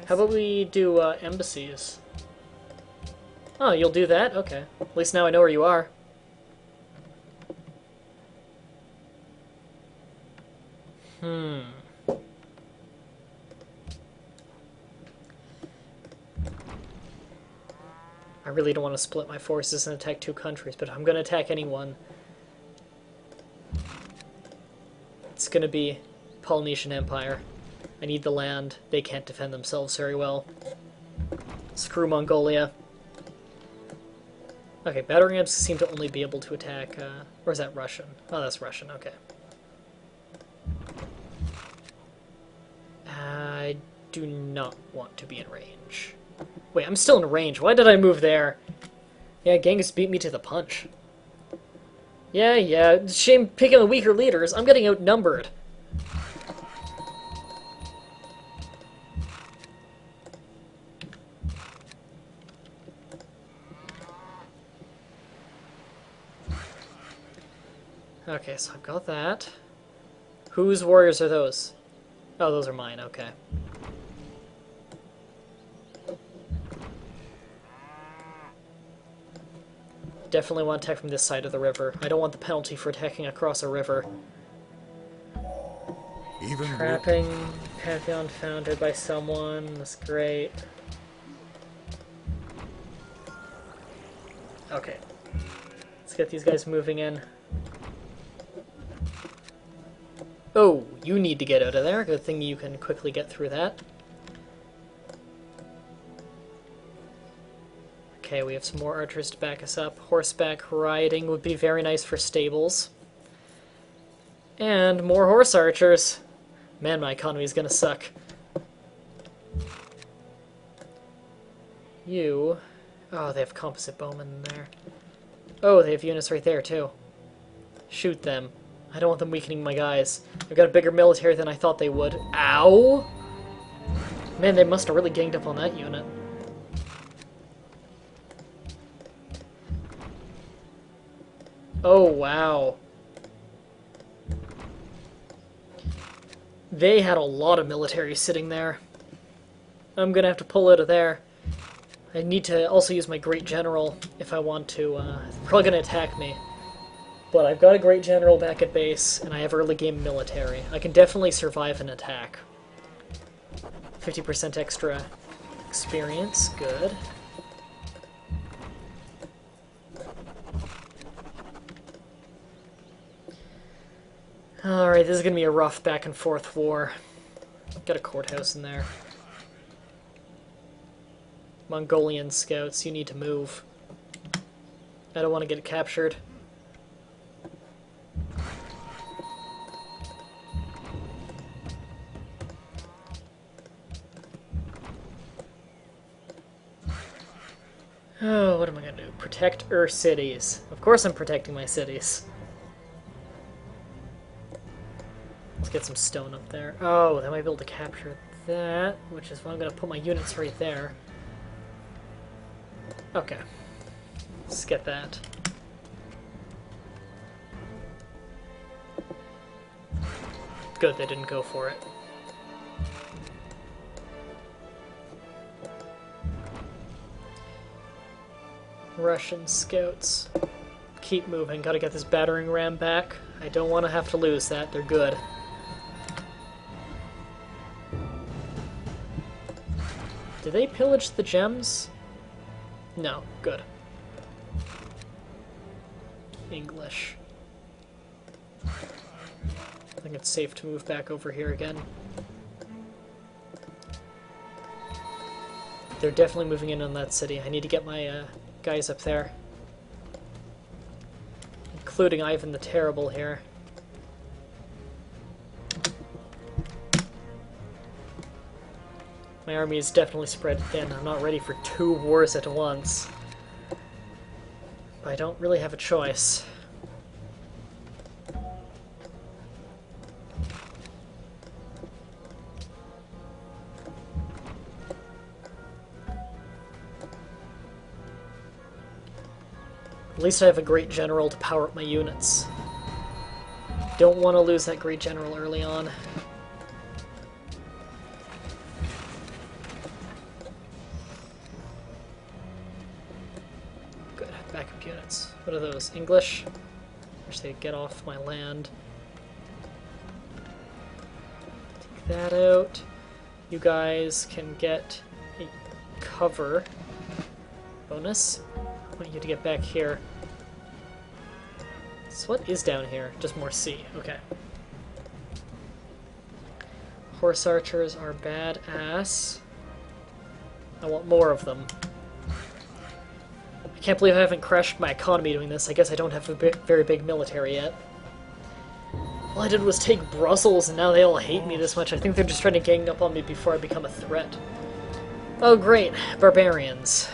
about we do embassies? Oh, you'll do that? Okay. At least now I know where you are. I really don't want to split my forces and attack 2 countries, but I'm going to attack anyone. It's going to be Polynesian Empire. I need the land. They can't defend themselves very well. Screw Mongolia. Okay, battering rams seem to only be able to attack, or is that Russian? Oh, that's Russian, okay. I do not want to be in range. Wait, I'm still in range. Why did I move there? Yeah, Genghis beat me to the punch. Yeah, shame picking the weaker leaders. I'm getting outnumbered. Okay, so I've got that. Whose warriors are those? Oh, those are mine, okay. Definitely want to attack from this side of the river. I don't want the penalty for attacking across a river. Trapping Pantheon founded by someone. That's great. Okay. Let's get these guys moving in. Oh, you need to get out of there. Good thing you can quickly get through that. Okay, we have some more archers to back us up. Horseback riding would be very nice for stables. And more horse archers. Man, my economy is gonna suck. You... Oh, they have composite bowmen in there. Oh, they have units right there, too. Shoot them. I don't want them weakening my guys. They've got a bigger military than I thought they would. Ow! Man, they must have really ganged up on that unit. Oh, wow. They had a lot of military sitting there. I'm gonna have to pull out of there. I need to also use my Great General if I want to. They're probably gonna attack me. But I've got a Great General back at base, and I have early game military. I can definitely survive an attack. 50% extra experience, good. Alright, this is gonna be a rough back and forth war. Got a courthouse in there. Mongolian scouts, you need to move. I don't want to get captured. Oh, what am I gonna do? Protect cities. Of course I'm protecting my cities. Let's get some stone up there. Oh, they might be able to capture that, which is why I'm gonna put my units right there. Okay. Let's get that. Good, they didn't go for it. Russian scouts. Keep moving. Gotta get this battering ram back. I don't want to have to lose that. They're good. Did they pillage the gems? No. Good. English. I think it's safe to move back over here again. They're definitely moving in on that city. I need to get my guys up there. Including Ivan the Terrible here. My army is definitely spread thin. I'm not ready for 2 wars at once. But I don't really have a choice. At least I have a great general to power up my units. Don't want to lose that great general early on. Good. Backup units. What are those? English? Wish they'd get off my land. Take that out. You guys can get a cover bonus. I want you to get back here. So what is down here? Just more sea. Okay. Horse archers are badass. I want more of them. I can't believe I haven't crashed my economy doing this. I guess I don't have a very big military yet. All I did was take Brussels and now they all hate me this much. I think they're just trying to gang up on me before I become a threat. Oh great, barbarians.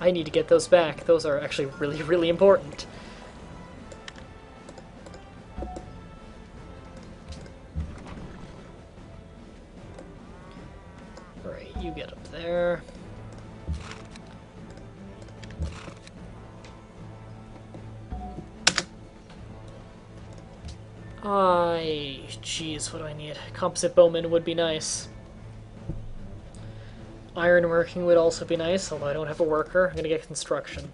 I need to get those back. Those are actually really, really important. Alright, you get up there. Jeez, what do I need? Composite bowman would be nice. Ironworking would also be nice, although I don't have a worker. I'm gonna get construction.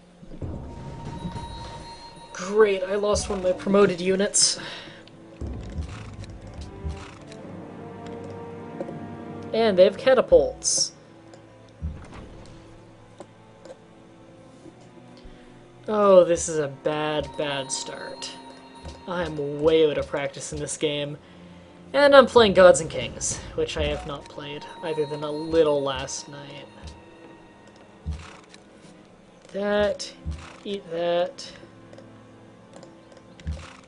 Great, I lost one of my promoted units. And they have catapults. Oh, this is a bad, bad start. I'm way out of practice in this game. And I'm playing Gods and Kings, which I have not played, other than a little last night. That. Eat that.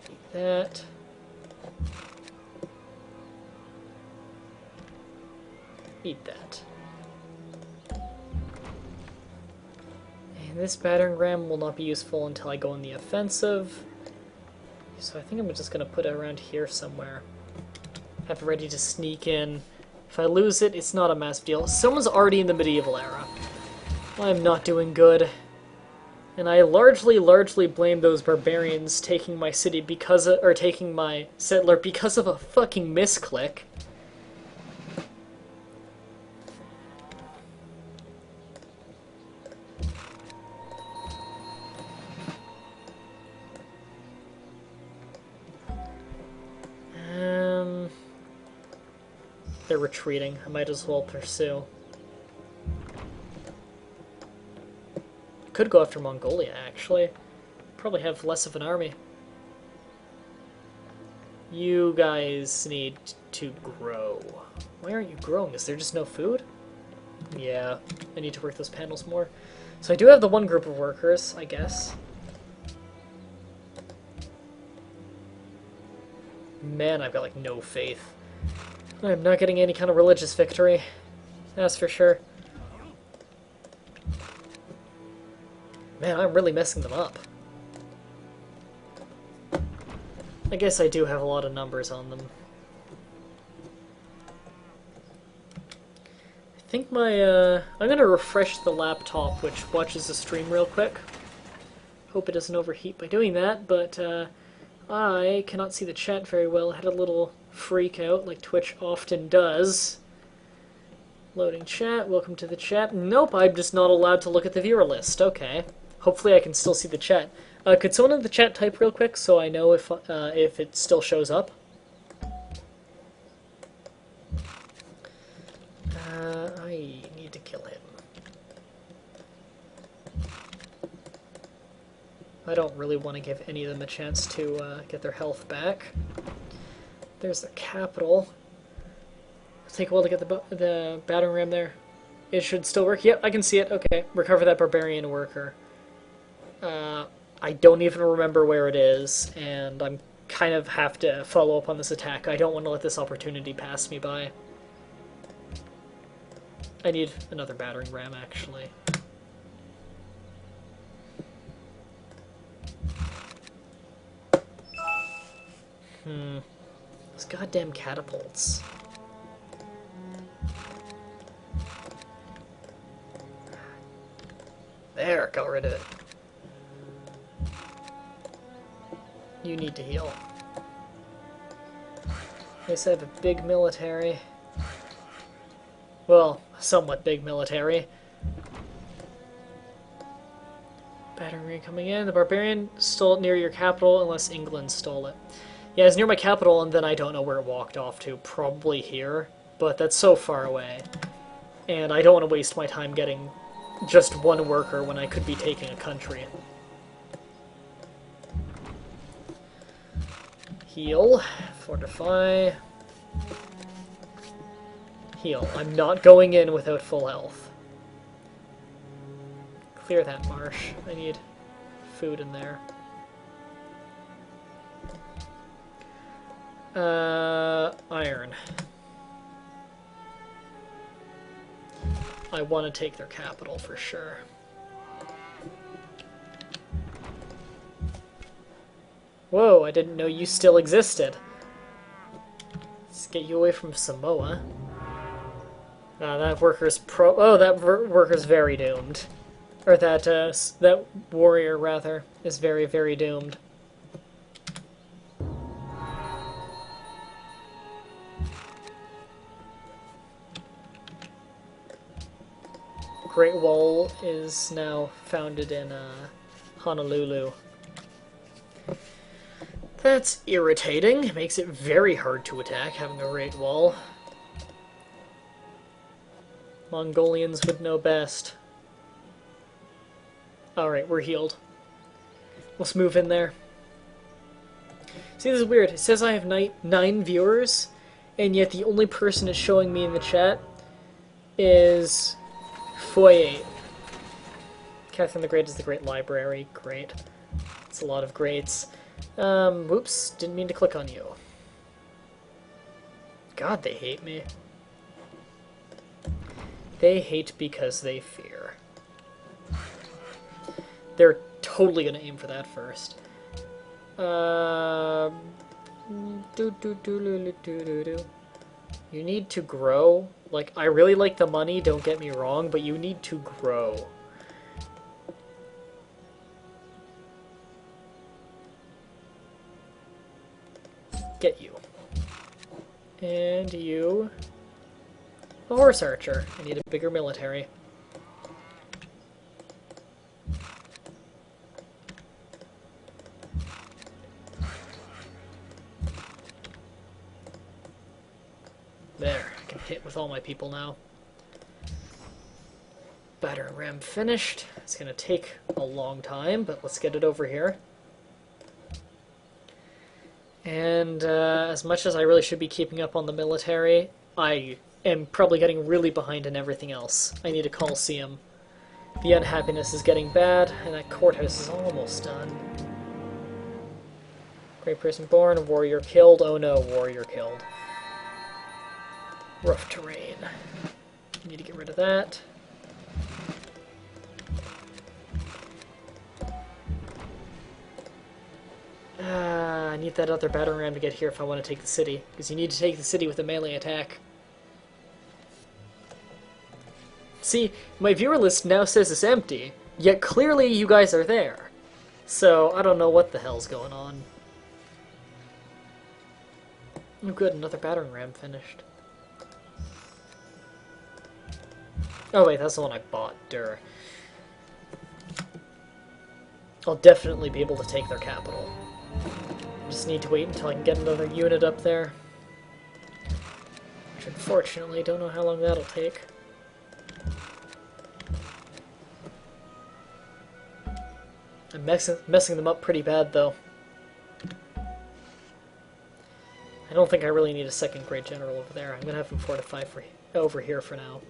Eat that. Eat that. And this battering ram will not be useful until I go on the offensive. So I think I'm just going to put it around here somewhere. Have it ready to sneak in. If I lose it, it's not a massive deal. Someone's already in the medieval era. I'm not doing good. And I largely blame those barbarians taking my city because of, or taking my settler because of a fucking misclick. They're retreating. I might as well pursue. Could go after Mongolia, actually. Probably have less of an army. You guys need to grow. Why aren't you growing? Is there just no food? Yeah, I need to work those panels more. So I do have the one group of workers, I guess. Man, I've got like no faith. I'm not getting any kind of religious victory. That's for sure. Man, I'm really messing them up. I guess I do have a lot of numbers on them. I think my, I'm gonna refresh the laptop, which watches the stream real quick. Hope it doesn't overheat by doing that, but, I cannot see the chat very well. I had a little freak out, like Twitch often does. Loading chat, welcome to the chat. Nope, I'm just not allowed to look at the viewer list. Okay. Hopefully I can still see the chat. Could someone in the chat type real quick so I know if it still shows up? I need to kill him. I don't really want to give any of them a chance to get their health back. There's their capital. It'll take a while to get the battering ram there. It should still work. Yep, I can see it. Okay, recover that barbarian worker. I don't even remember where it is, and I'm kind of have to follow up on this attack. I don't want to let this opportunity pass me by. I need another battering ram, actually. Those goddamn catapults. There, got rid of it. You need to heal. At least I have a big military. Well, somewhat big military. Battering coming in. The barbarian stole it near your capital unless England stole it. Yeah, it's near my capital, and then I don't know where it walked off to. Probably here, but that's so far away. And I don't want to waste my time getting just one worker when I could be taking a country. Heal. Fortify. Heal. I'm not going in without full health. Clear that marsh. I need food in there. Iron. I want to take their capital for sure. Whoa, I didn't know you still existed. Let's get you away from Samoa. That worker's that worker's very doomed. Or that warrior, rather, is very, very doomed. Great Wall is now founded in Honolulu. That's irritating. Makes it very hard to attack, having a Great Wall. Mongolians would know best. Alright, we're healed. Let's move in there. See, this is weird. It says I have 9 viewers, and yet the only person it's showing me in the chat is Foyer. Catherine the Great is the Great Library. Great. It's a lot of greats. Whoops. Didn't mean to click on you. God, they hate me. They hate because they fear. They're totally gonna aim for that first. You need to grow. Like, I really like the money, don't get me wrong, but you need to grow. Get you. And you. A horse archer. I need a bigger military. There, I can hit with all my people now. Battering ram finished. It's going to take a long time, but let's get it over here. And as much as I really should be keeping up on the military, I am probably getting really behind in everything else. I need a Coliseum. The unhappiness is getting bad, and that courthouse is almost done. Great person born, warrior killed. Oh no, warrior killed. Rough terrain. Need to get rid of that. I need that other battering ram to get here if I want to take the city, because you need to take the city with a melee attack. See, my viewer list now says it's empty, yet clearly you guys are there. So, I don't know what the hell's going on. Oh good, another battering ram finished. Oh wait, that's the one I bought, Dur. I'll definitely be able to take their capital. Just need to wait until I can get another unit up there. Which unfortunately, don't know how long that'll take. I'm messing them up pretty bad, though. I don't think I really need a second-grade general over there. I'm gonna have him fortify over here for now.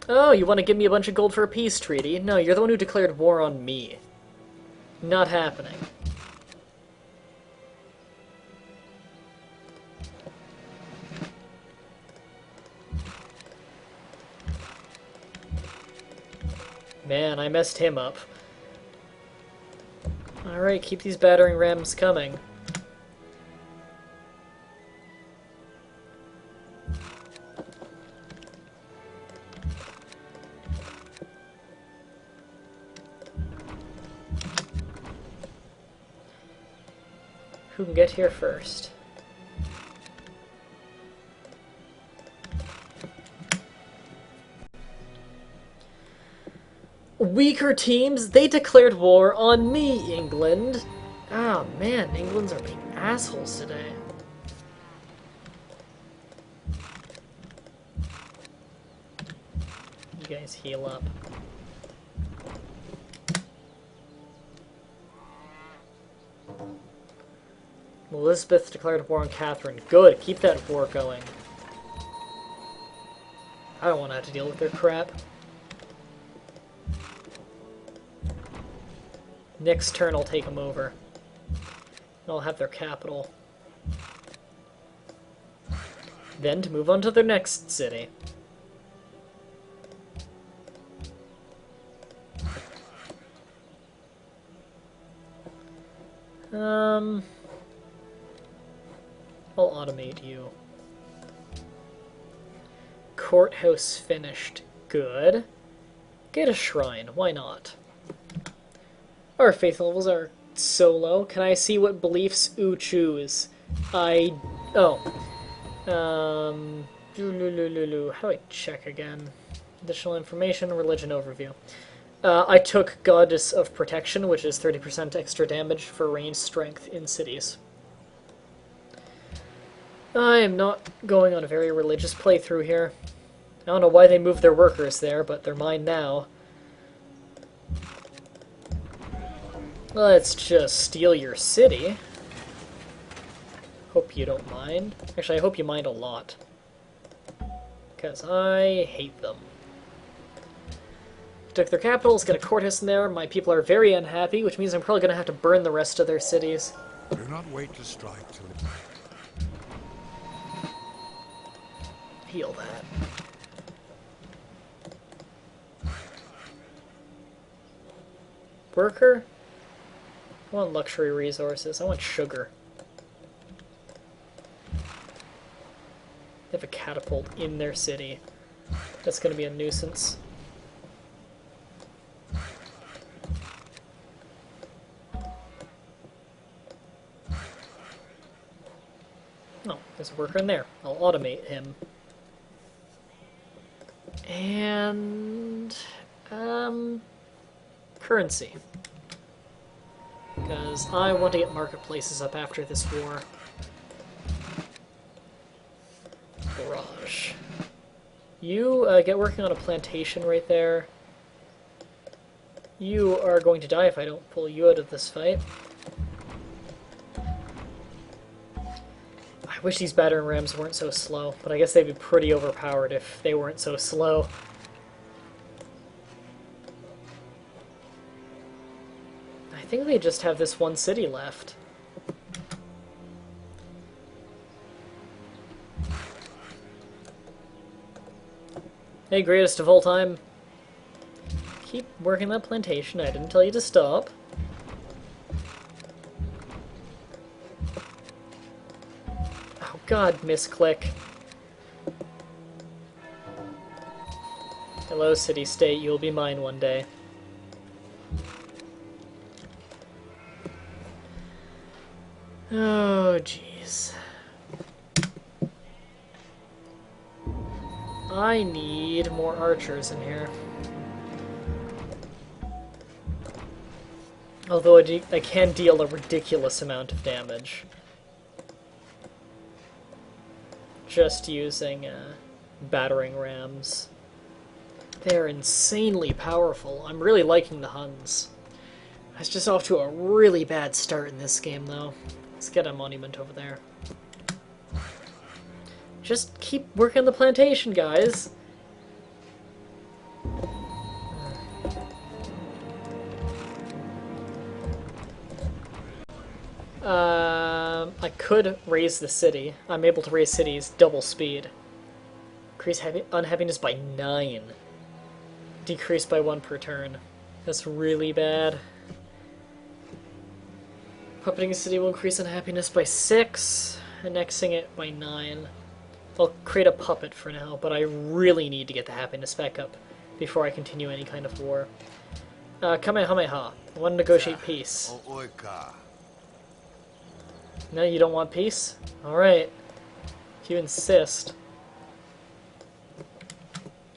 Oh, you want to give me a bunch of gold for a peace treaty? No, you're the one who declared war on me. Not happening. Man, I messed him up. Alright, keep these battering rams coming. Who can get here first? Weaker teams, they declared war on me, England. Ah, man, England's are being assholes today. You guys heal up. Elizabeth declared war on Catherine. Good, keep that war going. I don't want to have to deal with their crap. Next turn I'll take them over. I'll have their capital. Then to move on to their next city. I'll automate you. Courthouse finished. Good. Get a shrine. Why not? Our faith levels are so low. Can I see what beliefs U choose? How do I check again? Additional information, religion overview. I took Goddess of Protection, which is 30% extra damage for range strength in cities. I am not going on a very religious playthrough here. I don't know why they moved their workers there, but they're mine now. Let's just steal your city. Hope you don't mind. Actually, I hope you mind a lot. Because I hate them. Took their capitals, got a courthouse in there. My people are very unhappy, which means I'm probably going to have to burn the rest of their cities. Do not wait to strike till... Heal that. Worker? I want luxury resources. I want sugar. They have a catapult in their city. That's going to be a nuisance. Oh, there's a worker in there. I'll automate him. And... currency. Because I want to get marketplaces up after this war. Barrage. You get working on a plantation right there. You are going to die if I don't pull you out of this fight. I wish these battering rams weren't so slow, but I guess they'd be pretty overpowered if they weren't so slow. I think they just have this one city left. Hey, greatest of all time. keep working that plantation. I didn't tell you to stop. Oh god, misclick. Hello, city-state. You will be mine one day. Oh, jeez. I need more archers in here. Although I can deal a ridiculous amount of damage. Just using battering rams. They're insanely powerful. I'm really liking the Huns. I was just off to a really bad start in this game, though. Let's get a monument over there. Just keep working the plantation, guys. I could raise the city. I'm able to raise cities double speed. Increase unhappiness by 9. Decrease by 1 per turn. That's really bad. Puppeting a city will increase unhappiness by 6. Annexing it by 9. I'll create a puppet for now, but I really need to get the happiness back up before I continue any kind of war. Kamehameha. I want to negotiate peace. No, you don't want peace? Alright. If you insist.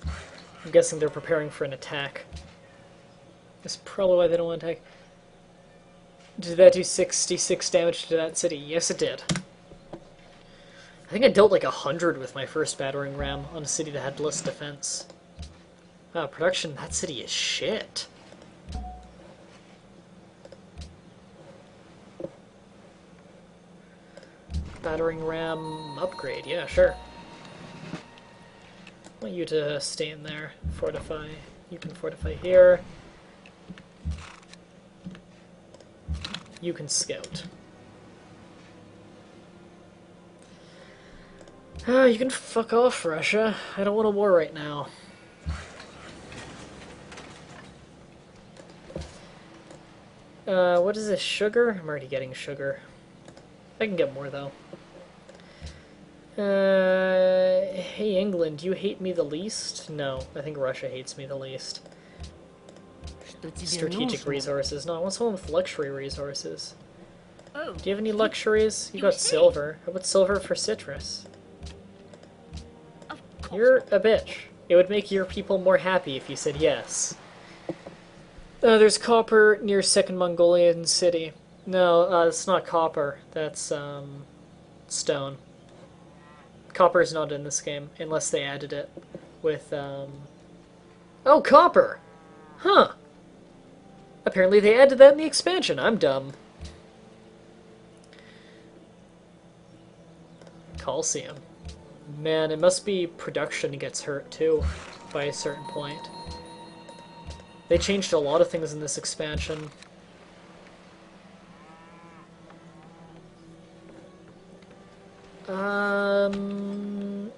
I'm guessing they're preparing for an attack. That's probably why they don't want to attack. Did that do 66 damage to that city? Yes, it did. I think I dealt like 100 with my first battering ram on a city that had less defense. Wow, production, that city is shit. Battering ram upgrade, yeah, sure. I want you to stay in there. Fortify. You can fortify here. You can scout. You can fuck off, Russia. I don't want a war right now. What is this? Sugar? I'm already getting sugar. I can get more, though. Hey, England, you hate me the least? No, I think Russia hates me the least. Strategic resources. No, I want someone with luxury resources. Oh, Do you have any luxuries? You got silver. How about silver for citrus? of course. You're a bitch. It would make your people more happy if you said yes. There's copper near Second Mongolian City. No, it's not copper. That's, stone. Copper is not in this game, unless they added it with, Oh, copper! Huh. Apparently they added that in the expansion. I'm dumb. Coliseum. Man, it must be production gets hurt, too, by a certain point. They changed a lot of things in this expansion.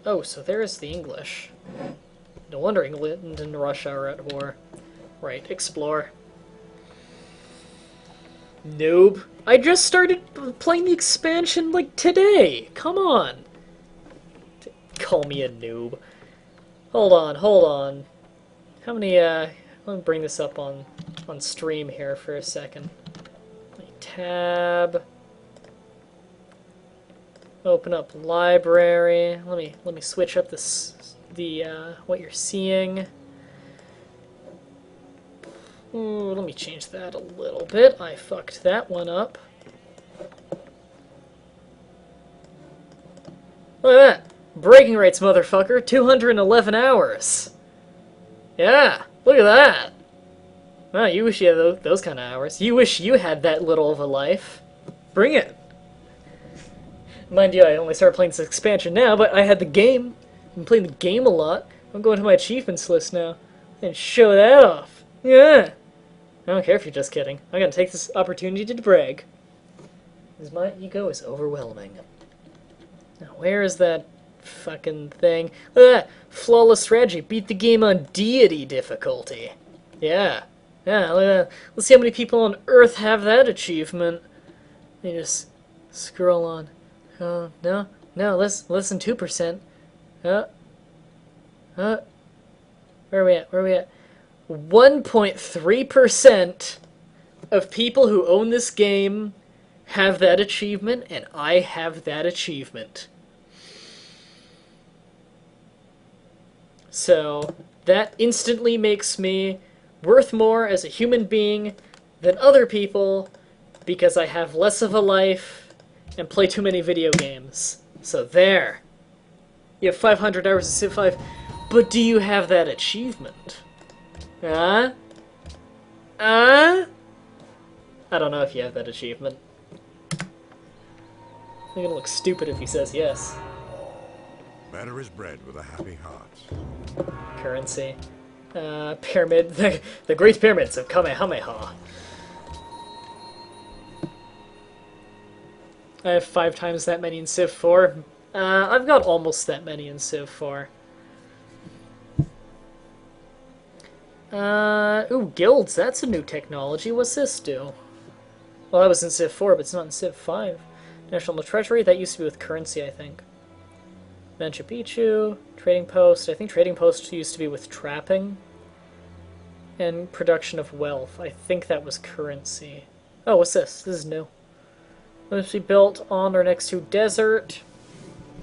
Oh, so there's the English. No wonder England and Russia are at war. Right, explore. Noob. I just started playing the expansion, like, today! Come on! Call me a noob. Hold on. How many, let me bring this up on stream here for a second. Tab. Open up library. Let me switch up what you're seeing. Ooh, let me change that a little bit. I fucked that one up. Look at that. Breaking rates, motherfucker. 211 hours. Yeah, look at that. Wow, you wish you had those kind of hours. You wish you had that little of a life. Bring it. Mind you, I only started playing this expansion now, but I had the game. I've been playing the game a lot. I'm going to my achievements list now. And show that off. Yeah. I don't care if you're just kidding. I'm going to take this opportunity to brag. Because my ego is overwhelming. Now, where is that fucking thing? Look at that! Flawless strategy. Beat the game on deity difficulty. Yeah. Yeah, let's see how many people on Earth have that achievement. You just scroll on. Oh, no, less than 2%. Where are we at? 1.3% of people who own this game have that achievement, and I have that achievement. So, that instantly makes me worth more as a human being than other people because I have less of a life and play too many video games. So there. You have 500 hours of Civ 5, but do you have that achievement? Huh? I don't know if you have that achievement. I'm gonna look stupid if he says yes. Better is bread with a happy heart. Currency. Pyramid. The Great Pyramids of Kamehameha. I have 5 times that many in Civ 4. I've got almost that many in Civ 4. Ooh, guilds. That's a new technology. What's this do? Well, that was in Civ 4, but it's not in Civ 5. National Treasury. That used to be with currency, I think. Machu Picchu. Trading Post. I think Trading Post used to be with trapping. And production of wealth. I think that was currency. Oh, what's this? This is new. Must be built on or next to desert.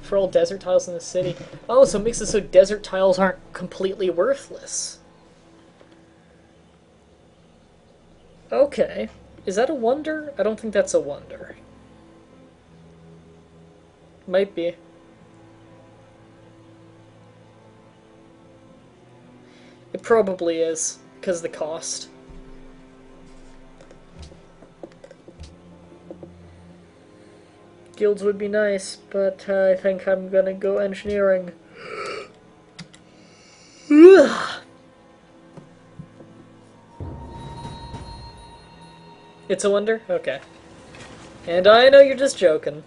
For all desert tiles in the city. Oh, so it makes it so desert tiles aren't completely worthless. Okay. Is that a wonder? I don't think that's a wonder. Might be. It probably is, because of the cost. Guilds would be nice, but I think I'm gonna go engineering. It's a wonder? Okay. And I know you're just joking.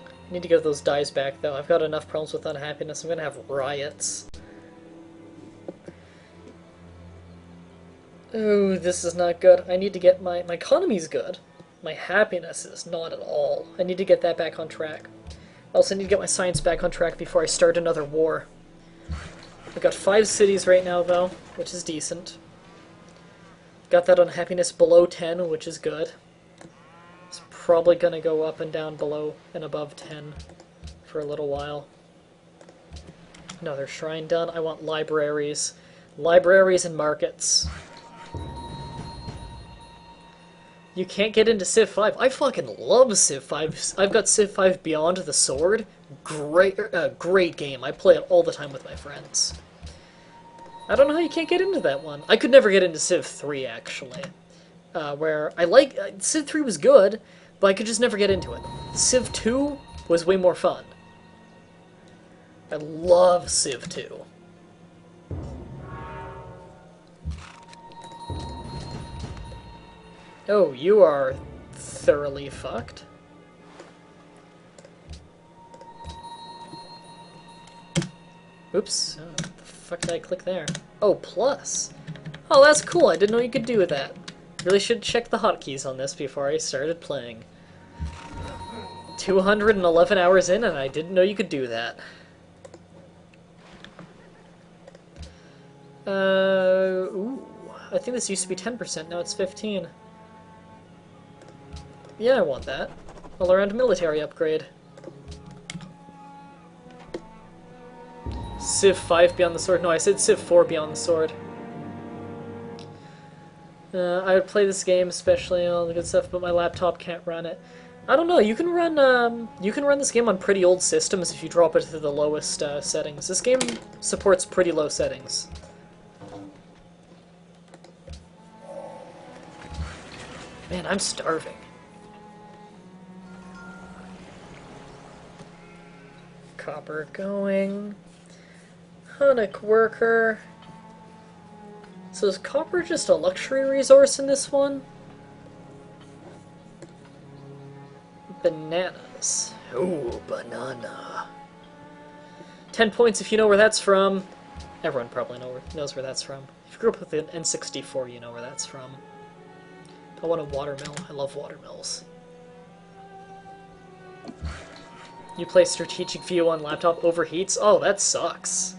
I need to get those dies back, though. I've got enough problems with unhappiness. I'm gonna have riots. Ooh, this is not good. I need to get my economy's good. My happiness is not at all. I need to get that back on track. I also need to get my science back on track before I start another war. I've got 5 cities right now, though, which is decent. Got that unhappiness below 10, which is good. It's probably gonna go up and down below and above 10 for a little while. Another shrine done. I want libraries. Libraries and markets. You can't get into Civ 5. I fucking love Civ 5. I've got Civ 5 Beyond the Sword. Great game. I play it all the time with my friends. I don't know how you can't get into that one. I could never get into Civ 3, actually. Where I Civ 3 was good, but I could just never get into it. Civ 2 was way more fun. I love Civ 2. Oh, you are thoroughly fucked. Oops. Oh, the fuck did I click there? Oh, plus. Oh, that's cool. I didn't know you could do that. Really should check the hotkeys on this before I started playing. 211 hours in, and I didn't know you could do that. Ooh. I think this used to be 10%, now it's 15%. Yeah, I want that. All around military upgrade. Civ 5 Beyond the Sword. No, I said Civ 4 Beyond the Sword. I would play this game, especially all the good stuff, but my laptop can't run it. I don't know. You can run this game on pretty old systems if you drop it to the lowest settings. This game supports pretty low settings. Man, I'm starving. Copper going. Hunnic worker. So is copper just a luxury resource in this one? Bananas. Ooh, banana. 10 points if you know where that's from. Everyone probably knows where that's from. If you grew up with an N64, you know where that's from. I want a watermill. I love watermills. You play Strategic View on laptop overheats? Oh, that sucks.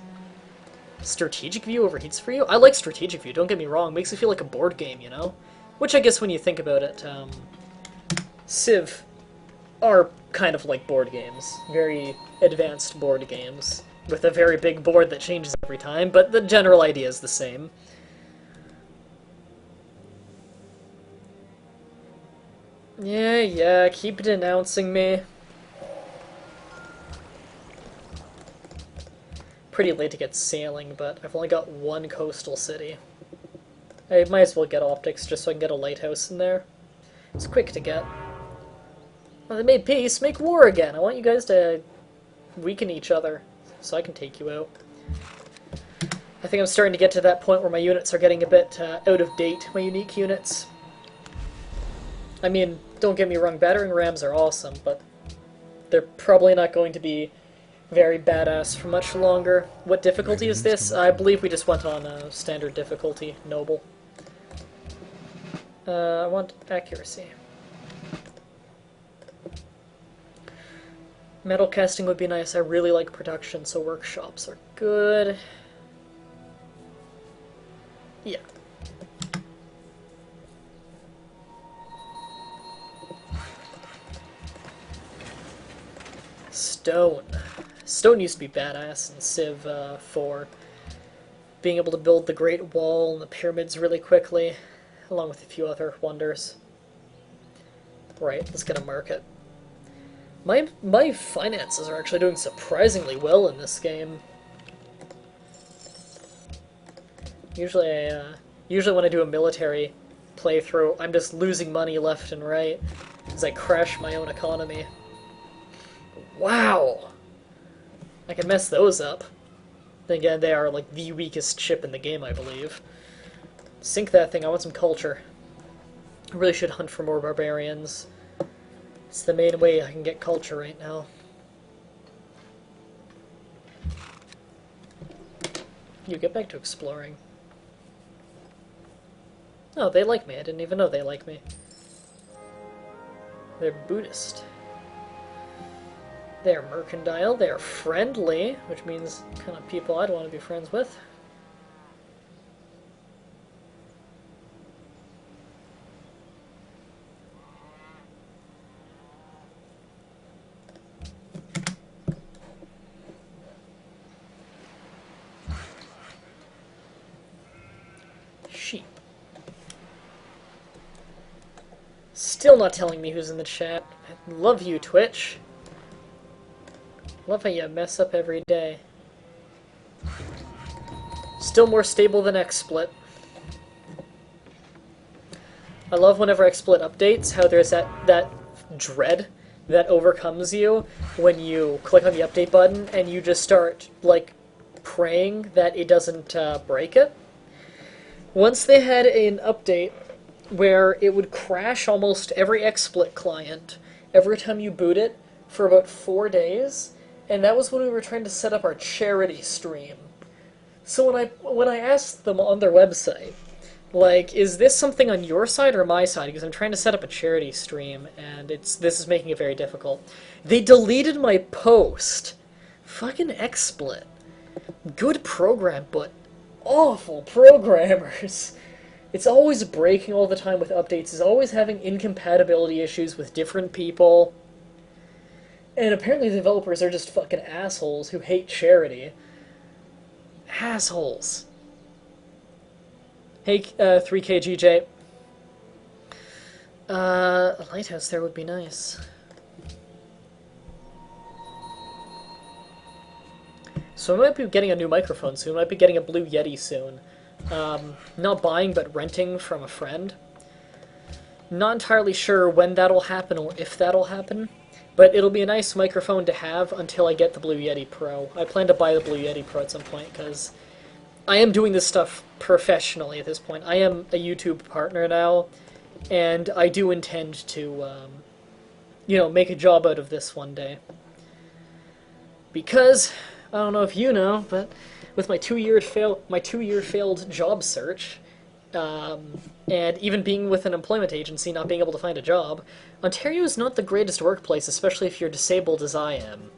Strategic View overheats for you? I like Strategic View, don't get me wrong. It makes it feel like a board game, you know? Which I guess when you think about it, Civ are kind of like board games. Very advanced board games. With a very big board that changes every time, but the general idea is the same. Yeah, keep denouncing me. Pretty late to get sailing, but I've only got one coastal city. I might as well get optics just so I can get a lighthouse in there. It's quick to get. Well, they made peace, make war again. I want you guys to weaken each other so I can take you out. I think I'm starting to get to that point where my units are getting a bit out of date, my unique units. I mean, don't get me wrong, battering rams are awesome, but they're probably not going to be very badass for much longer. What difficulty is this? I believe we just went on standard difficulty, noble. I want accuracy. Metal casting would be nice. I really like production, so workshops are good. Yeah. Stone. Stone used to be badass in Civ 4. Being able to build the Great Wall and the pyramids really quickly, along with a few other wonders. Right, let's get a market. My finances are actually doing surprisingly well in this game. Usually when I do a military playthrough, I'm just losing money left and right as I crash my own economy. Wow! I can mess those up. Then again, they are like the weakest ship in the game, I believe. Sink that thing, I want some culture. I really should hunt for more barbarians. It's the main way I can get culture right now. You get back to exploring. Oh, they like me. I didn't even know they like me. They're Buddhist. They're mercantile. They're friendly, which means kind of people I'd want to be friends with. Sheep. Still not telling me who's in the chat. I love you, Twitch. Love how you mess up every day. Still more stable than XSplit. I love whenever XSplit updates, how there's that dread that overcomes you when you click on the update button and you just start, like, praying that it doesn't break it. Once they had an update where it would crash almost every XSplit client every time you boot it for about 4 days, and that was when we were trying to set up our charity stream. So when I asked them on their website, like, is this something on your side or my side? Because I'm trying to set up a charity stream, and this is making it very difficult. They deleted my post. Fucking XSplit. Good program, but awful programmers. It's always breaking all the time with updates. It's always having incompatibility issues with different people. And apparently the developers are just fucking assholes who hate charity. Assholes. Hey, 3KGJ. A lighthouse there would be nice. So I might be getting a new microphone soon. I might be getting a Blue Yeti soon. Not buying, but renting from a friend. Not entirely sure when that'll happen or if that'll happen. But it'll be a nice microphone to have until I get the Blue Yeti Pro. I plan to buy the Blue Yeti Pro at some point, because I am doing this stuff professionally at this point. I am a YouTube partner now, and I do intend to, make a job out of this one day. Because, I don't know if you know, but with my two-year failed job search, and even being with an employment agency, not being able to find a job, Ontario is not the greatest workplace, especially if you're disabled as I am.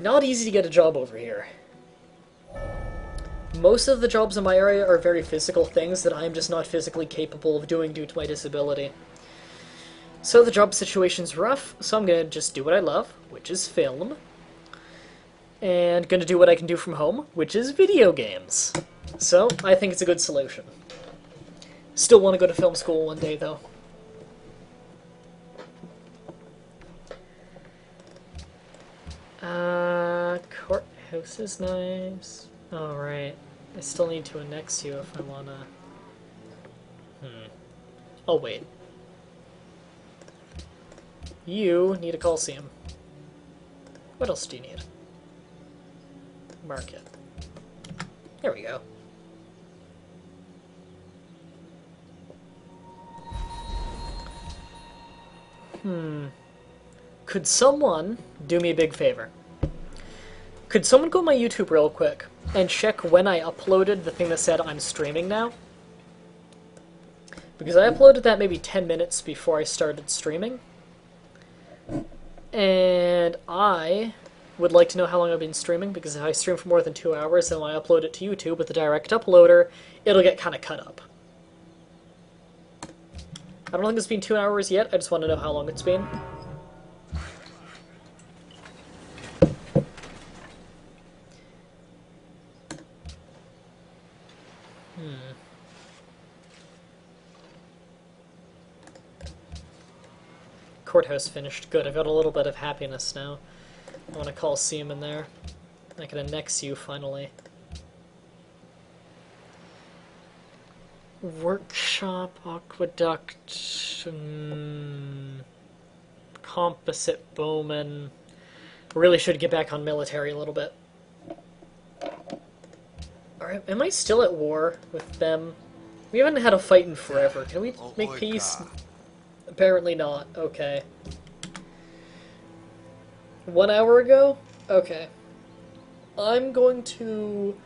Not easy to get a job over here. Most of the jobs in my area are very physical things that I'm just not physically capable of doing due to my disability. So the job situation's rough, so I'm gonna just do what I love, which is film. And gonna do what I can do from home, which is video games. So, I think it's a good solution. Still want to go to film school one day, though. Courthouse is nice. Alright. I still need to annex you if I wanna... Oh, wait. You need a Coliseum. What else do you need? Market. There we go. Could someone do me a big favor? Could someone go on my YouTube real quick and check when I uploaded the thing that said I'm streaming now? Because I uploaded that maybe 10 minutes before I started streaming. And I would like to know how long I've been streaming, because if I stream for more than 2 hours and when I upload it to YouTube with the direct uploader, it'll get kind of cut up. I don't think it's been 2 hours yet, I just want to know how long it's been. Courthouse finished. Good, I've got a little bit of happiness now. I want to call Coliseum in there. I can annex you, finally. Workshop, Aqueduct, Composite Bowman. Really should get back on military a little bit. Alright, am I still at war with them? We haven't had a fight in forever. Can we make peace? Apparently not. Okay. 1 hour ago? Okay. I'm going to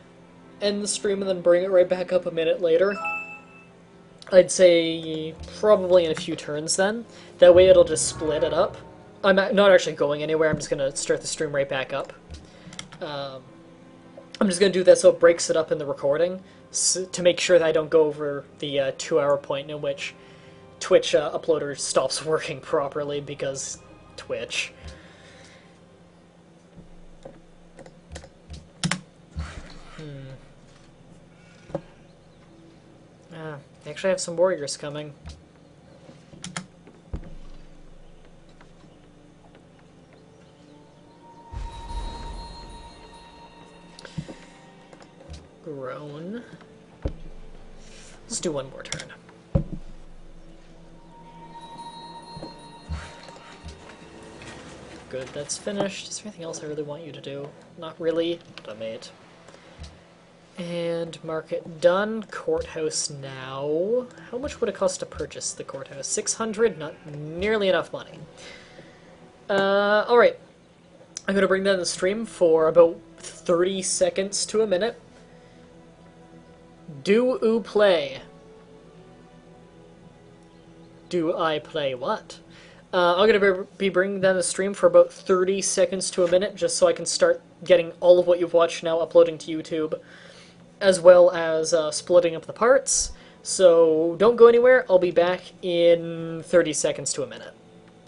end the stream and then bring it right back up a minute later. I'd say probably in a few turns then. That way it'll just split it up. I'm not actually going anywhere, I'm just going to start the stream right back up. I'm just going to do that so it breaks it up in the recording, to make sure that I don't go over the 2 hour point in which Twitch uploader stops working properly because Twitch. I actually have some warriors coming. Grown. Let's do one more turn. Good, that's finished. Is there anything else I really want you to do? Not really, but I made. And market done. Courthouse now. How much would it cost to purchase the courthouse? 600? Not nearly enough money. Alright. I'm gonna bring down the stream for about 30 seconds to a minute. Do you play? Do I play what? I'm going to be bringing down the stream for about 30 seconds to a minute, just so I can start getting all of what you've watched now uploading to YouTube, as well as splitting up the parts. So don't go anywhere, I'll be back in 30 seconds to a minute.